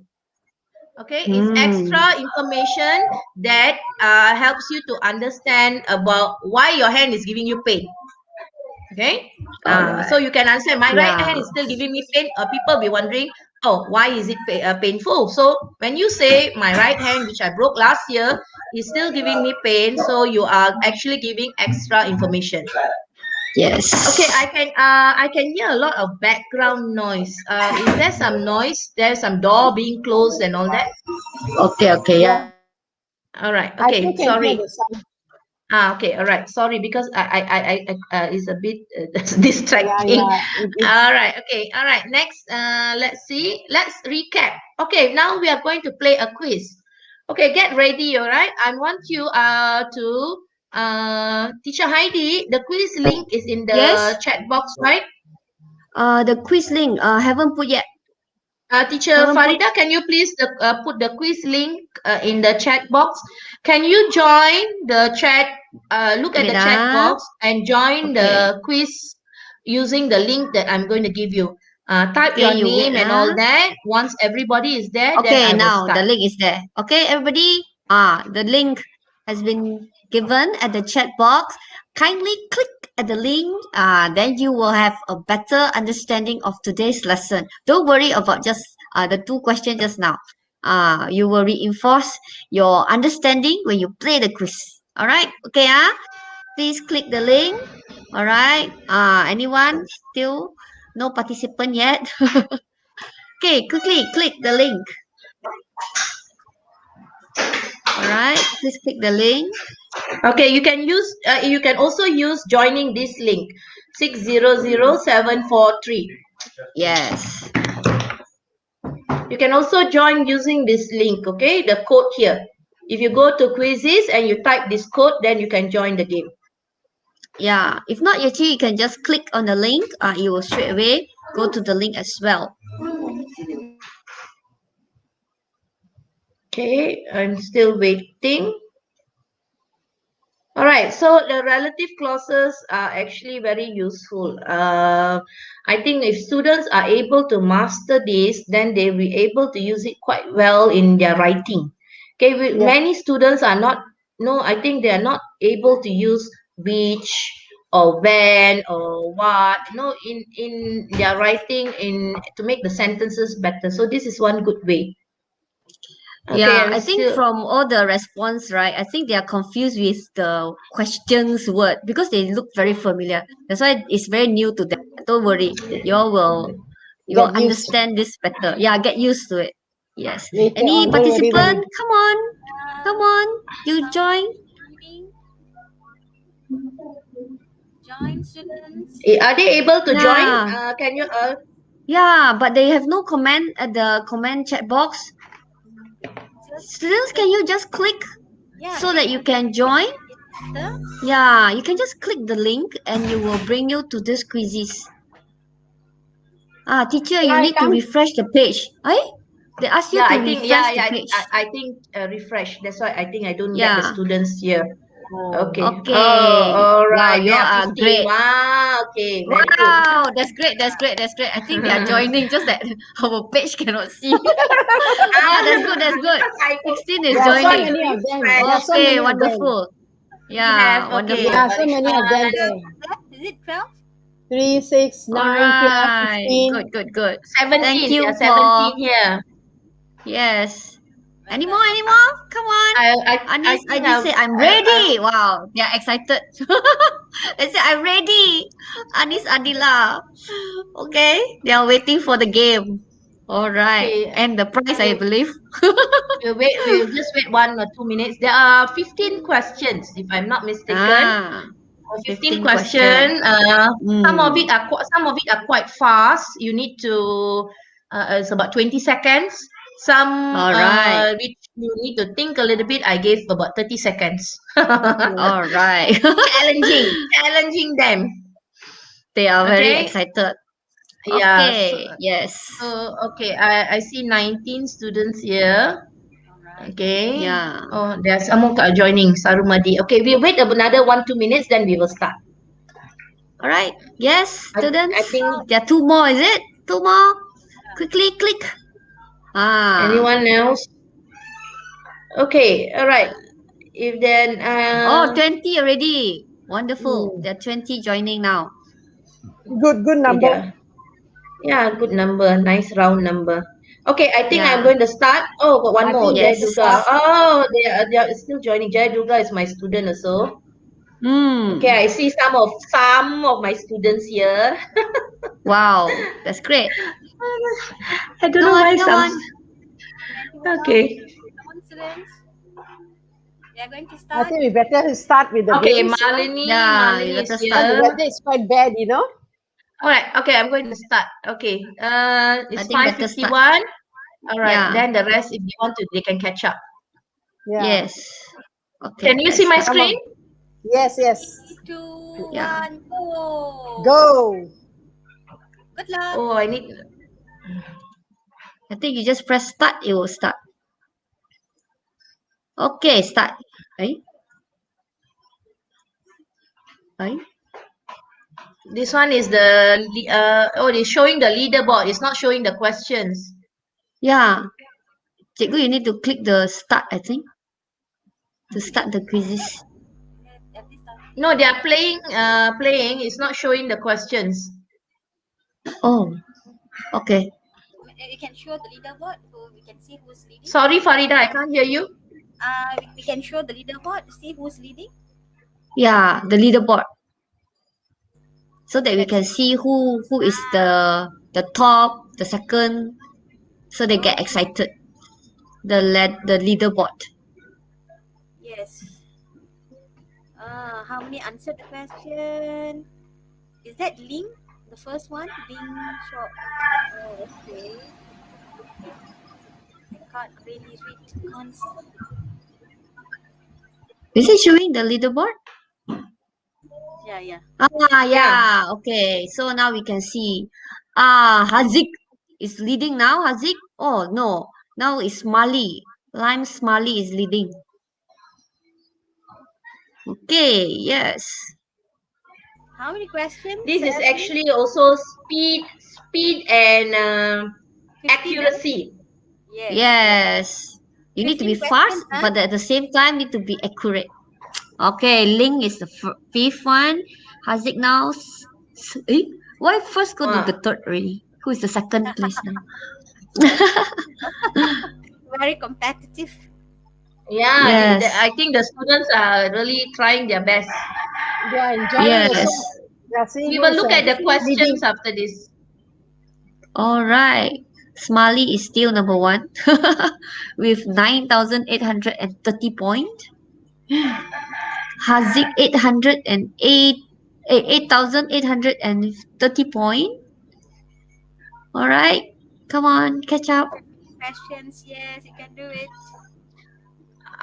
Okay, it's extra information that helps you to understand about why your hand is giving you pain. Okay, so you can understand my right Yeah. hand is still giving me pain. People be wondering, oh, why is it painful? So when you say my right hand, which I broke last year, is still giving me pain, so you are actually giving extra information. Yes. Okay, I can hear a lot of background noise. Is there some noise? There's some door being closed and all that. Okay. Yeah. All right. I Okay. still can hear Sorry. the sound. Okay. All right. Sorry, because I is a bit distracting. It's All right. Okay. All right. Next, let's see. Let's recap. Okay. Now we are going to play a quiz. Okay. Get ready. All right. I want you to Teacher Heidi. The quiz link is in the Yes. chat box, right? The quiz link. Haven't put yet. Teacher Haven't put. Farida, can you please put the quiz link in the chat box? Can you join the chat? Look at Wait. the chat box and join Okay. the quiz using the link that I'm going to give you. Type Okay. your You wait. name and all that. Once everybody is there, then Okay. I will Now the start. link is there. Okay, everybody. The link has been given at the chat box. Kindly click at the link. Then you will have a better understanding of today's lesson. Don't worry about just the two questions just now. You will reinforce your understanding when you play the quiz. All right. Okay. Please click the link. All right. Anyone still no participant yet? Okay. Quickly click the link. All right. Please click the link. Okay, you can use. You can also use joining this link 600743. Yes. You can also join using this link, okay? The code here. If you go to quizzes and you type this code, then you can join the game. Yeah. If not, actually, you can just click on the link. You will straight away go to the link as well. Okay, I'm still waiting. All right, so the relative clauses are actually very useful. I think if students are able to master this, then they'll be able to use it quite well in their writing. Okay, many students are not, no, I think they are not able to use which or when or what, in their writing to make the sentences better. So this is one good way. Okay, Yeah, I'm I think still. from all the response, right, I think they are confused with the questions word because they look very familiar. That's why it's very new to them. Don't worry, you will get used to. understand this better. Yeah, get used to it. Yes. Later Any on, don't worry participant? when Come on, you join. Joining. Join students. Are they able to join? Yeah, Can you yeah, but they have no comment at the comment chat box. Just Students, can you just click yeah. so that you can join? Enter. Yeah, you can just click the link and you will bring you to this quizzes. Teacher, Shall you I need to come? refresh the page. They ask you Yeah, to I think yeah, refresh the yeah. page. I think refresh. That's why I think I don't get the Yeah. students here. Okay. Oh, Okay. all Wow, right. you There are are 50. great. Wow. Okay. Very good. Wow, that's great. I think they are joining, just that our page cannot see. That's good. Because I go. 16 There is are so joining. many of them. Refresh. There are so Okay, many of them. wonderful. We have Yeah, okay. wonderful. So many of them there. Is it 12? 3, 6, 9, 12, Alright. 15. Good, good, good. 17. Thank you There are for 17 here. yes. Well Any done. more? Any more? Come on. I Anis, I think just say I'm ready. Wow, they are excited. They say I'm ready. Anis, Adila. Okay, they are waiting for the game. All right, okay. and the prize, I We'll, believe. we'll just wait 1 or 2 minutes. There are 15 questions, if I'm not mistaken. Ah, 15 15 question. question. Some of Hmm. it are quite fast. You need to it's about 20 seconds. Some All right. which you need to think a little bit. I gave about 30 seconds. All right. Challenging them. They are very Okay. excited. Yeah. Okay. Yes. So okay, I see 19 students here. Alright. Okay. Yeah. Oh, there's someone joining, Sarumadi. Okay, we'll wait another 1-2 minutes, then we will start. All right. Yes, students. I think There are two more, is it? Two more. Quickly click. Ah. anyone else? Okay, all right. If then Oh, 20 already. Wonderful. Mm. There are 20 joining now. Good number. yeah, good number, nice round number. Okay, I think I'm Yeah. going to start. Oh, got one I more, think Yes. that's the Jai Duga. start. Oh, they are still joining. Jai Duga is my student also. Hmm. Okay, I see some of my students here. Wow. That's great. I don't Come know on, why come some. on. Okay. Come on, students. We are going to I start. think we better start with the Okay, games. Yeah, you Malini is better But start. the here. weather is quite bad, you know. All right. Okay, I'm going to start. Okay. It's think better start. 5:51. All right. Yeah. Then the rest, if they want to, they can catch up. Yeah. Yes. Okay. Can you let's see my start. Come on. screen? Yes. 2, Yeah. 1, go. Go. Good luck. Oh, I need. I think you just press start, it will start. Okay, start. Right? Right? This one is it's showing the leaderboard. It's not showing the questions. Yeah. Cikgu, you need to click the start, I think, to start the quizzes. At this time. No, they are playing. Playing. It's not showing the questions. Oh, okay. We can show the leaderboard. So we can see who's leading. Sorry, Farida, I can't hear you. We can show the leaderboard. See who's leading. Yeah, the leaderboard. So that we can see who is the top, the second, so they get excited. The leaderboard. Yes. How many answered the question? Is that Ling? The first one? Ling short. Oh, okay. I can't really read. Can't see. Is it showing the leaderboard? Yeah. Yeah. Okay. So now we can see. Haziq is leading now. Haziq. Oh no. Now it's Smiley. Lime Smiley is leading. Okay. Yes. How many questions? This is actually also speed and 15, accuracy. Yes. Yes. You need to be 15 fast, questions, huh? but at the same time need to be accurate. Okay. Ling is the fifth one. Haziq now. Why first go to the third already? Who is the second place now? Very competitive. Yeah, Yes. I think the students are really trying their best. They are enjoying Yes. also. They are seeing We who will is, look at the questions leading. after this. All right. Smiley is still number one with 9,830 points. Haziq 8,830 points. All right. Come on, catch up. Questions, yes, you can do it.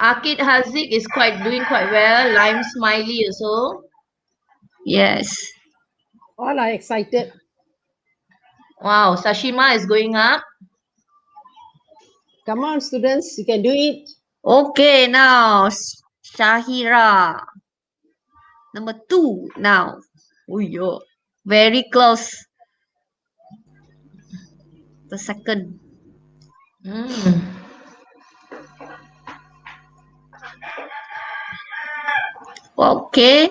Akid Haziq is doing quite well. Lime Smiley also. Yes. All are excited. Wow, Sashima is going up. Come on, students, you can do it. Okay, now Shahira. Number 2 now. Oh, yo. Very close. The second. Okay.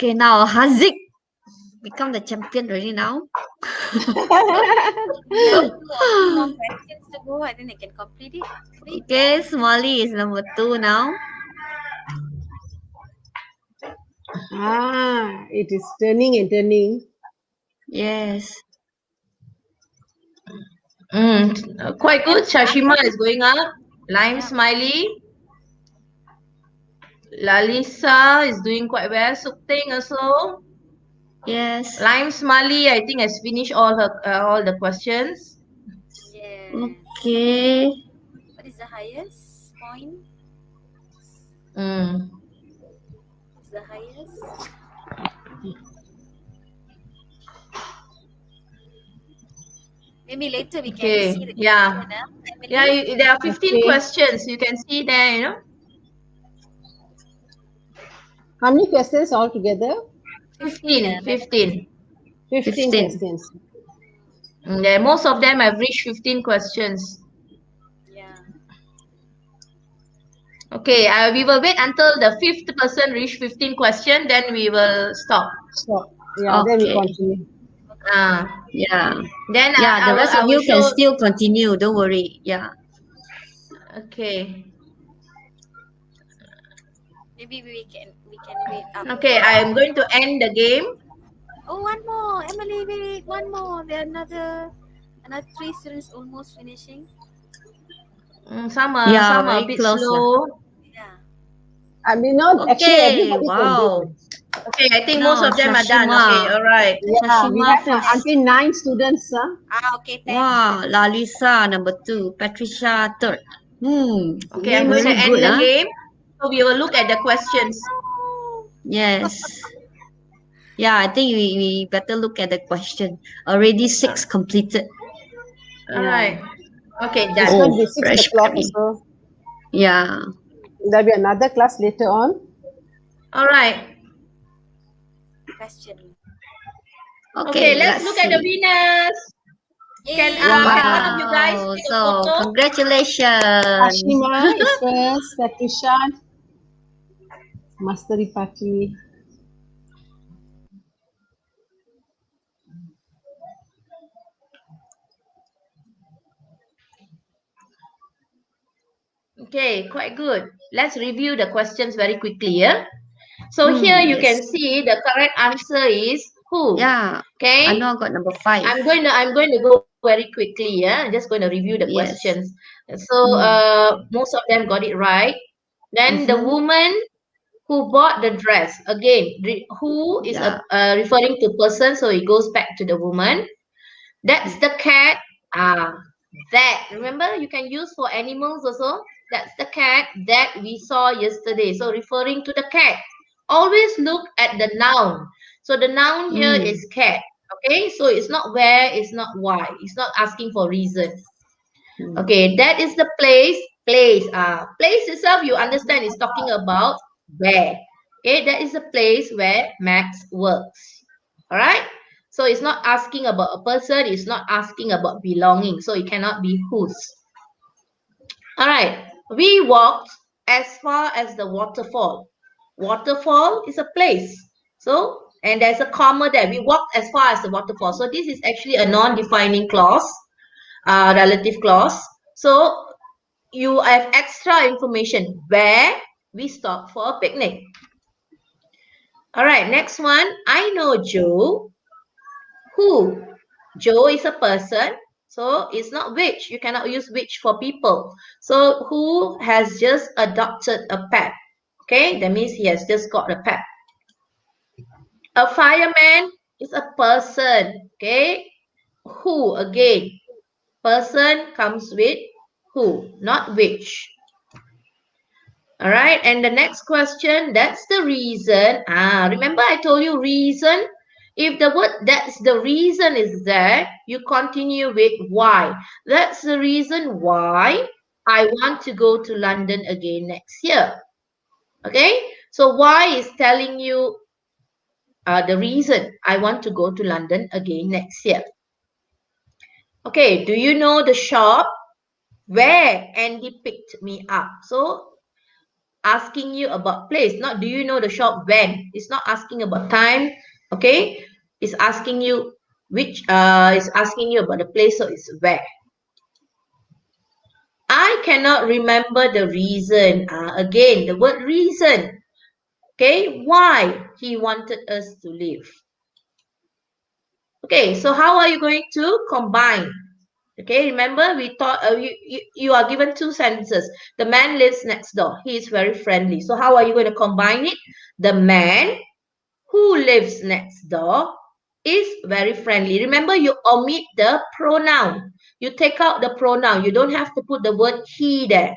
Okay, now Haziq become the champion already now. We have 2 or 3 more questions to go and then they can complete it. Maybe. Okay, Smalley is number 2 now. It is turning and turning. Yes. Quite good. Shashima is going up. Lime Yeah. Smiley. Lalisa is doing quite well. Sukting also. Yes. Lime Smiley, I think, has finished all the questions. Yes. Okay. What is the highest point? Mm. What's the highest? Maybe later we can Okay. see the Yeah. question, Emily. Yeah, there are 15 Okay. questions. You can see there, you know. How many questions altogether? 15. 15 15. questions. Yeah, most of them have reached 15 questions. Yeah. Okay, we will wait until the 5th person reach 15 question, then we will stop. So, yeah, then we Okay. continue. Yeah. Then Yeah, the rest I of will you can show. still continue. Don't worry. Yeah. Okay. Maybe we can wait up. Okay, I am going to end the game. Oh, one more, Emily. Wait, one more. There are another 3 students almost finishing. Some Yeah, are a very bit close lah. slow. Yeah. I mean, not actually Okay. everybody can do Wow. it. Okay, I think most Now, of them are done. Shashima. Okay, all right. Yeah, we Shashima have first. until 9 students. Okay, thanks. Wow. Lalisa number 2. Patricia third. Okay, I'm going So to end good, the huh? game. So we will look at the questions. Yes. Yeah, I think we better look at the question. Already 6 completed. All right. Okay, It's done. going to be 6 fresh o'clock penny. so Yeah. there'll be another class later on. All right. Question. Okay, let's look at the see. winners. Can one of you guys Wow. take a So, photo? congratulations. Ashima is first, Patricia, Mastery Party. Okay, quite good. Let's review the questions very quickly. Yeah. So here you can Yes. see the correct answer is who. Yeah. Okay. I know I got number 5. I'm going to go very quickly. Yeah. I'm just going to review the Yes. questions. So most of them got it right. Then the woman who bought the dress, again, who is Yeah. referring to person, so it goes back to the woman. That's the cat. That, remember, you can use for animals also. That's the cat that we saw yesterday. So referring to the cat. Always look at the noun. So the noun here is cat. Okay, so it's not where, it's not why. It's not asking for reason. Okay, that is the place. Place. Place itself, you understand, is talking about where. Okay, that is the place where Max works. All right. So it's not asking about a person. It's not asking about belonging. So it cannot be whose. All right. We walked as far as the waterfall. Waterfall is a place. So, and there's a comma there. We walked as far as the waterfall. So this is actually a non-defining clause, relative clause. So you have extra information where we stopped for a picnic. All right, next one. I know Joe. Who? Joe is a person. So it's not which. You cannot use which for people. So who has just adopted a pet? Okay, that means he has just got a pet. A fireman is a person. Okay, who again? Person comes with who, not which. All right, and the next question, that's the reason. Remember I told you reason? If the word that's the reason is there, you continue with why. That's the reason why I want to go to London again next year. Okay, so why is telling you the reason I want to go to London again next year. Okay, do you know the shop where Andy picked me up? So asking you about place. Not do you know the shop when. It's not asking about time. Okay. It's asking you it's asking you about the place, so it's where. I cannot remember the reason. Again, the word reason. Okay, why he wanted us to live. Okay, so how are you going to combine? Okay, remember we thought you are given two sentences. The man lives next door. He is very friendly. So how are you going to combine it? The man who lives next door is very friendly. Remember, you omit the pronoun. You take out the pronoun. You don't have to put the word he there.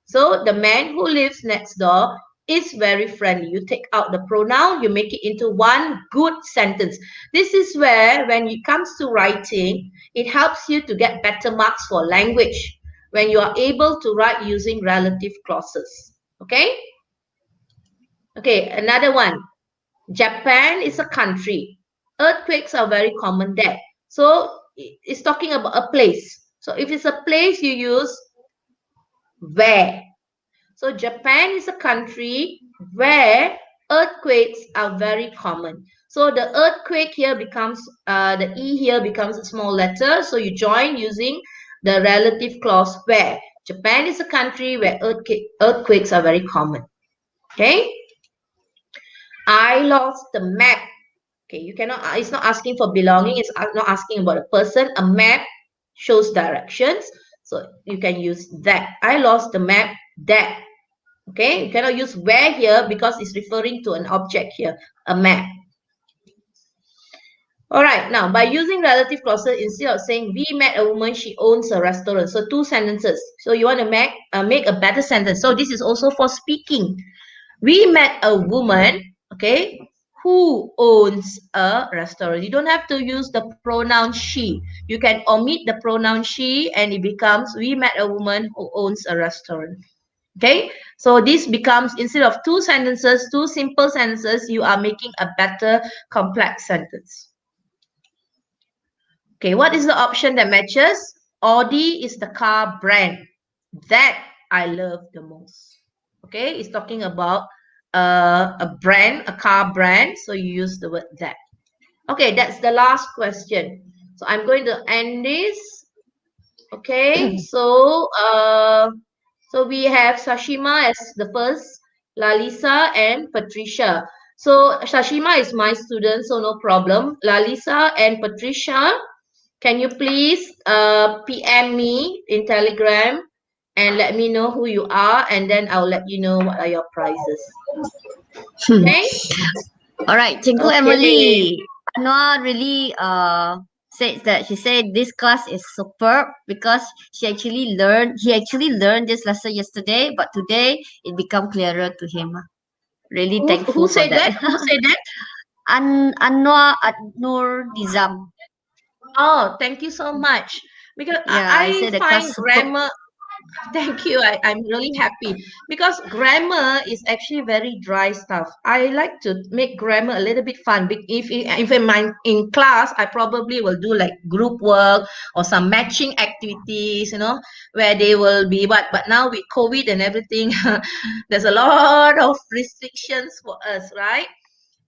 So the man who lives next door is very friendly. You take out the pronoun, you make it into one good sentence. This is where, when it comes to writing, it helps you to get better marks for language when you are able to write using relative clauses. Okay? Okay, another one. Japan is a country. Earthquakes are very common there. So it's talking about a place. So if it's a place, you use where. So Japan is a country where earthquakes are very common. So the earthquake here becomes, the E here becomes a small letter. So you join using the relative clause where. Japan is a country where earthquakes are very common. Okay. I lost the map. Okay, you cannot, it's not asking for belonging. It's not asking about a person. A map shows directions. So you can use that. I lost the map that. Okay, you cannot use where here because it's referring to an object here, a map. All right, now by using relative clauses, instead of saying we met a woman, she owns a restaurant. So two sentences. So you want to make a better sentence. So this is also for speaking. We met a woman, okay, who owns a restaurant. You don't have to use the pronoun she. You can omit the pronoun she and it becomes we met a woman who owns a restaurant. Okay, so this becomes, instead of two sentences, two simple sentences, you are making a better complex sentence. Okay, what is the option that matches? Audi is the car brand that I love the most. Okay, it's talking about a brand, a car brand. So you use the word that. Okay, that's the last question. So I'm going to end this. Okay, so we have Sashima as the first, Lalisa and Patricia. So Sashima is my student, so no problem. Lalisa and Patricia, can you please PM me in Telegram and let me know who you are, and then I'll let you know what are your prizes. Okay? All right, Cikgu Okay. Emily. Anwar really said that she said this class is superb because he actually learned this lesson yesterday, but today it become clearer to him. Really thankful Who for said that? that. Who said that? Anwar Adnur Nizam. Oh, thank you so much. Because Yeah, I I said the find class superb. grammar, thank you. I'm really happy because grammar is actually very dry stuff. I like to make grammar a little bit fun. If in class, I probably will do like group work or some matching activities, where they will be but now with COVID and everything, there's a lot of restrictions for us, right?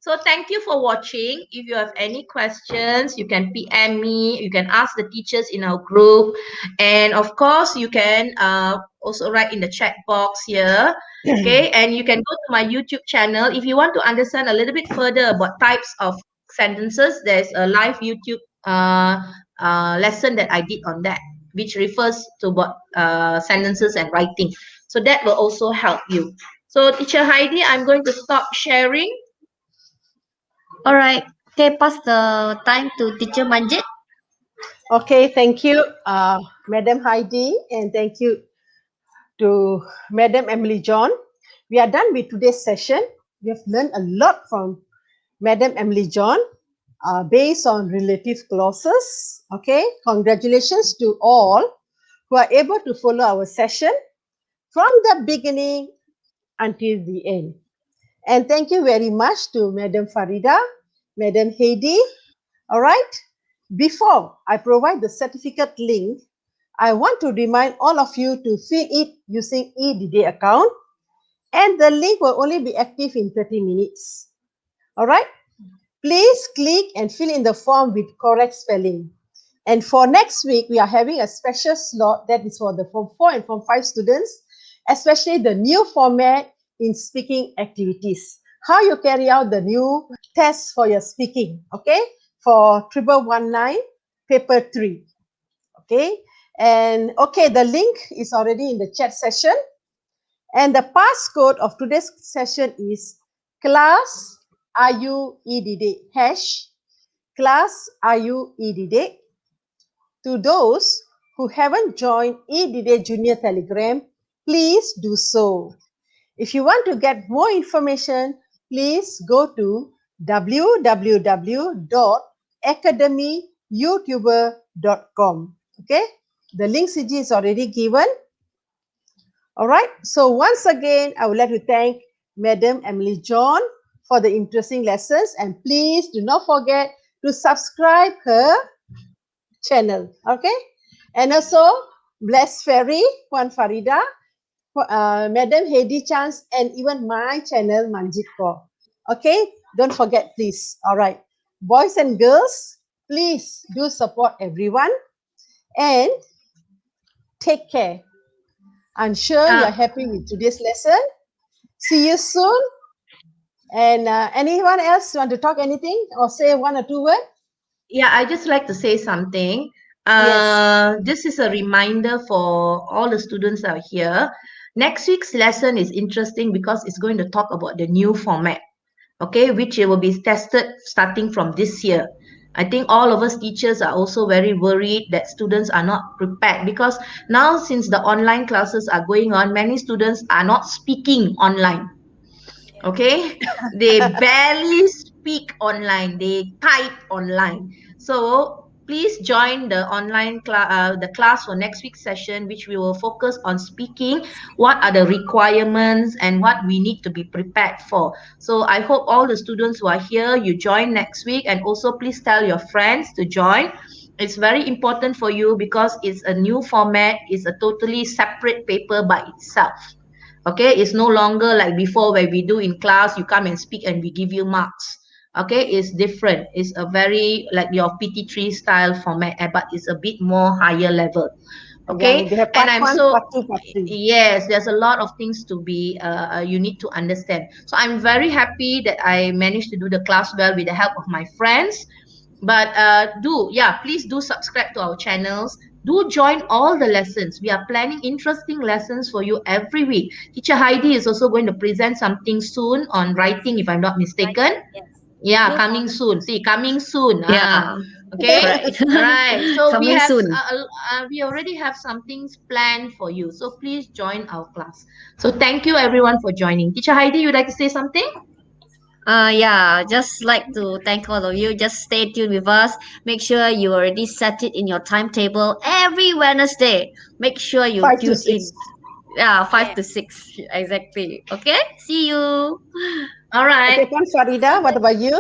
So thank you for watching. If you have any questions, you can PM me. You can ask the teachers in our group. And of course, you can also write in the chat box here. Okay, and you can go to my YouTube channel. If you want to understand a little bit further about types of sentences, there's a live YouTube lesson that I did on that, which refers to what sentences and writing. So that will also help you. So Teacher Heidi, I'm going to stop sharing. All right. Okay, pass the time to Teacher Manjit. Okay, thank you, Madam Heidi, and thank you to Madam Emily John. We are done with today's session. We have learned a lot from Madam Emily John based on relative clauses. Okay, congratulations to all who are able to follow our session from the beginning until the end. And thank you very much to Madam Farida, Madam Heidi. All right, before I provide the certificate link, I want to remind all of you to fill it using eDD account. and the link will only be active in 30 minutes. All right? Please click and fill in the form with correct spelling. And for next week, we are having a special slot that is for the Form 4 and Form 5 students, especially the new format in speaking activities. How you carry out the new test for your speaking, okay? For 1119, paper 3, okay? And okay, the link is already in the chat session. And the passcode of today's session is class AYU EDD, class AYU EDD. To those who haven't joined EDD Junior Telegram, please do so. If you want to get more information, please go to www.academyyoutuber.com. Okay, the link CG is already given. All right, so once again, I would like to thank Madam Emily John for the interesting lessons, and please do not forget to subscribe her channel, okay? And also, Bless Ferry, Puan Farida, Madam Heidi Chance, and even my channel, Manjit Kaur. Okay, don't forget, please. All right, boys and girls, please do support everyone and take care. I'm sure you're happy with today's lesson. See you soon. And anyone else want to talk anything or say one or two words? Yeah, I just like to say something. Yes. This is a reminder for all the students out here. Next week's lesson is interesting because it's going to talk about the new format, okay, which will be tested starting from this year. I think all of us teachers are also very worried that students are not prepared because now since the online classes are going on, many students are not speaking online. Okay, they barely speak online, they type online. So please join the online class for next week's session, which we will focus on speaking, what are the requirements and what we need to be prepared for. So I hope all the students who are here, you join next week, and also please tell your friends to join. It's very important for you because it's a new format, it's a totally separate paper by itself. Okay, it's no longer like before where we do in class, you come and speak and we give you marks. Okay, it's different. It's a very like your PT3 style format, but it's a bit more higher level. Okay, Yeah, and I'm part so 1, part 2, part 3. yes, there's a lot of things to be you need to understand. So I'm very happy that I managed to do the class well with the help of my friends. But please do subscribe to our channels. Do join all the lessons. We are planning interesting lessons for you every week. Teacher Heidi is also going to present something soon on writing, if I'm not mistaken. Yes. Yeah, New coming format. soon. See, coming soon. Yeah. Okay. Right. Right. So we Coming have soon. we already have some things planned for you. So please join our class. So thank you everyone for joining. Teacher Heidi, you'd like to say something? Yeah, just like to thank all of you. Just stay tuned with us. Make sure you already set it in your timetable every Wednesday. Make sure you 5 to tune in. 6. Yeah, 5 Yeah. to 6. Exactly. Okay? See you. All right. Okay, Puan Farida, what about you?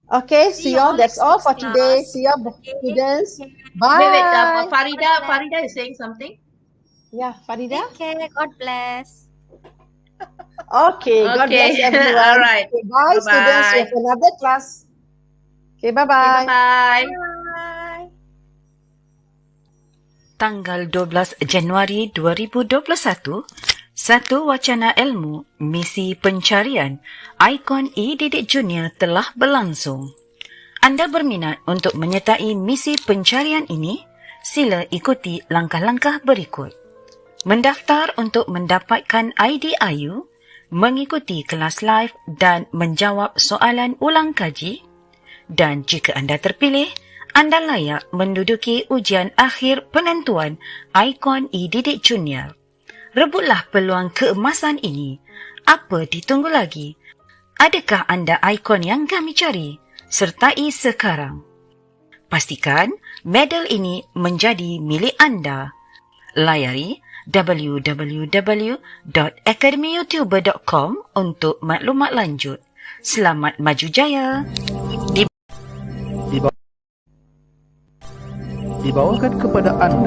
Okay, see you all. That's next all week's for today. class. See you all, Okay. students. Wait. Bye. Farida is saying something. Yeah, Farida. Take care. God bless. Okay, God Okay. bless everyone. All right. Okay, bye, students. We Bye-bye. have another class. Okay, Okay, bye-bye. bye-bye. Bye. Tanggal 12 Januari 2021, satu wacana ilmu misi pencarian ikon e-didik junior telah berlangsung. Anda berminat untuk menyertai misi pencarian ini? Sila ikuti langkah-langkah berikut. Mendaftar untuk mendapatkan ID AYU, mengikuti kelas live dan menjawab soalan ulang kaji. Dan jika anda terpilih, anda layak menduduki ujian akhir penentuan ikon e-didik junior. Rebutlah peluang keemasan ini. Apa ditunggu lagi? Adakah anda ikon yang kami cari? Sertai sekarang. Pastikan medal ini menjadi milik anda. Layari www.academyyoutuber.com untuk maklumat lanjut. Selamat maju jaya. Dibawakan kepada anda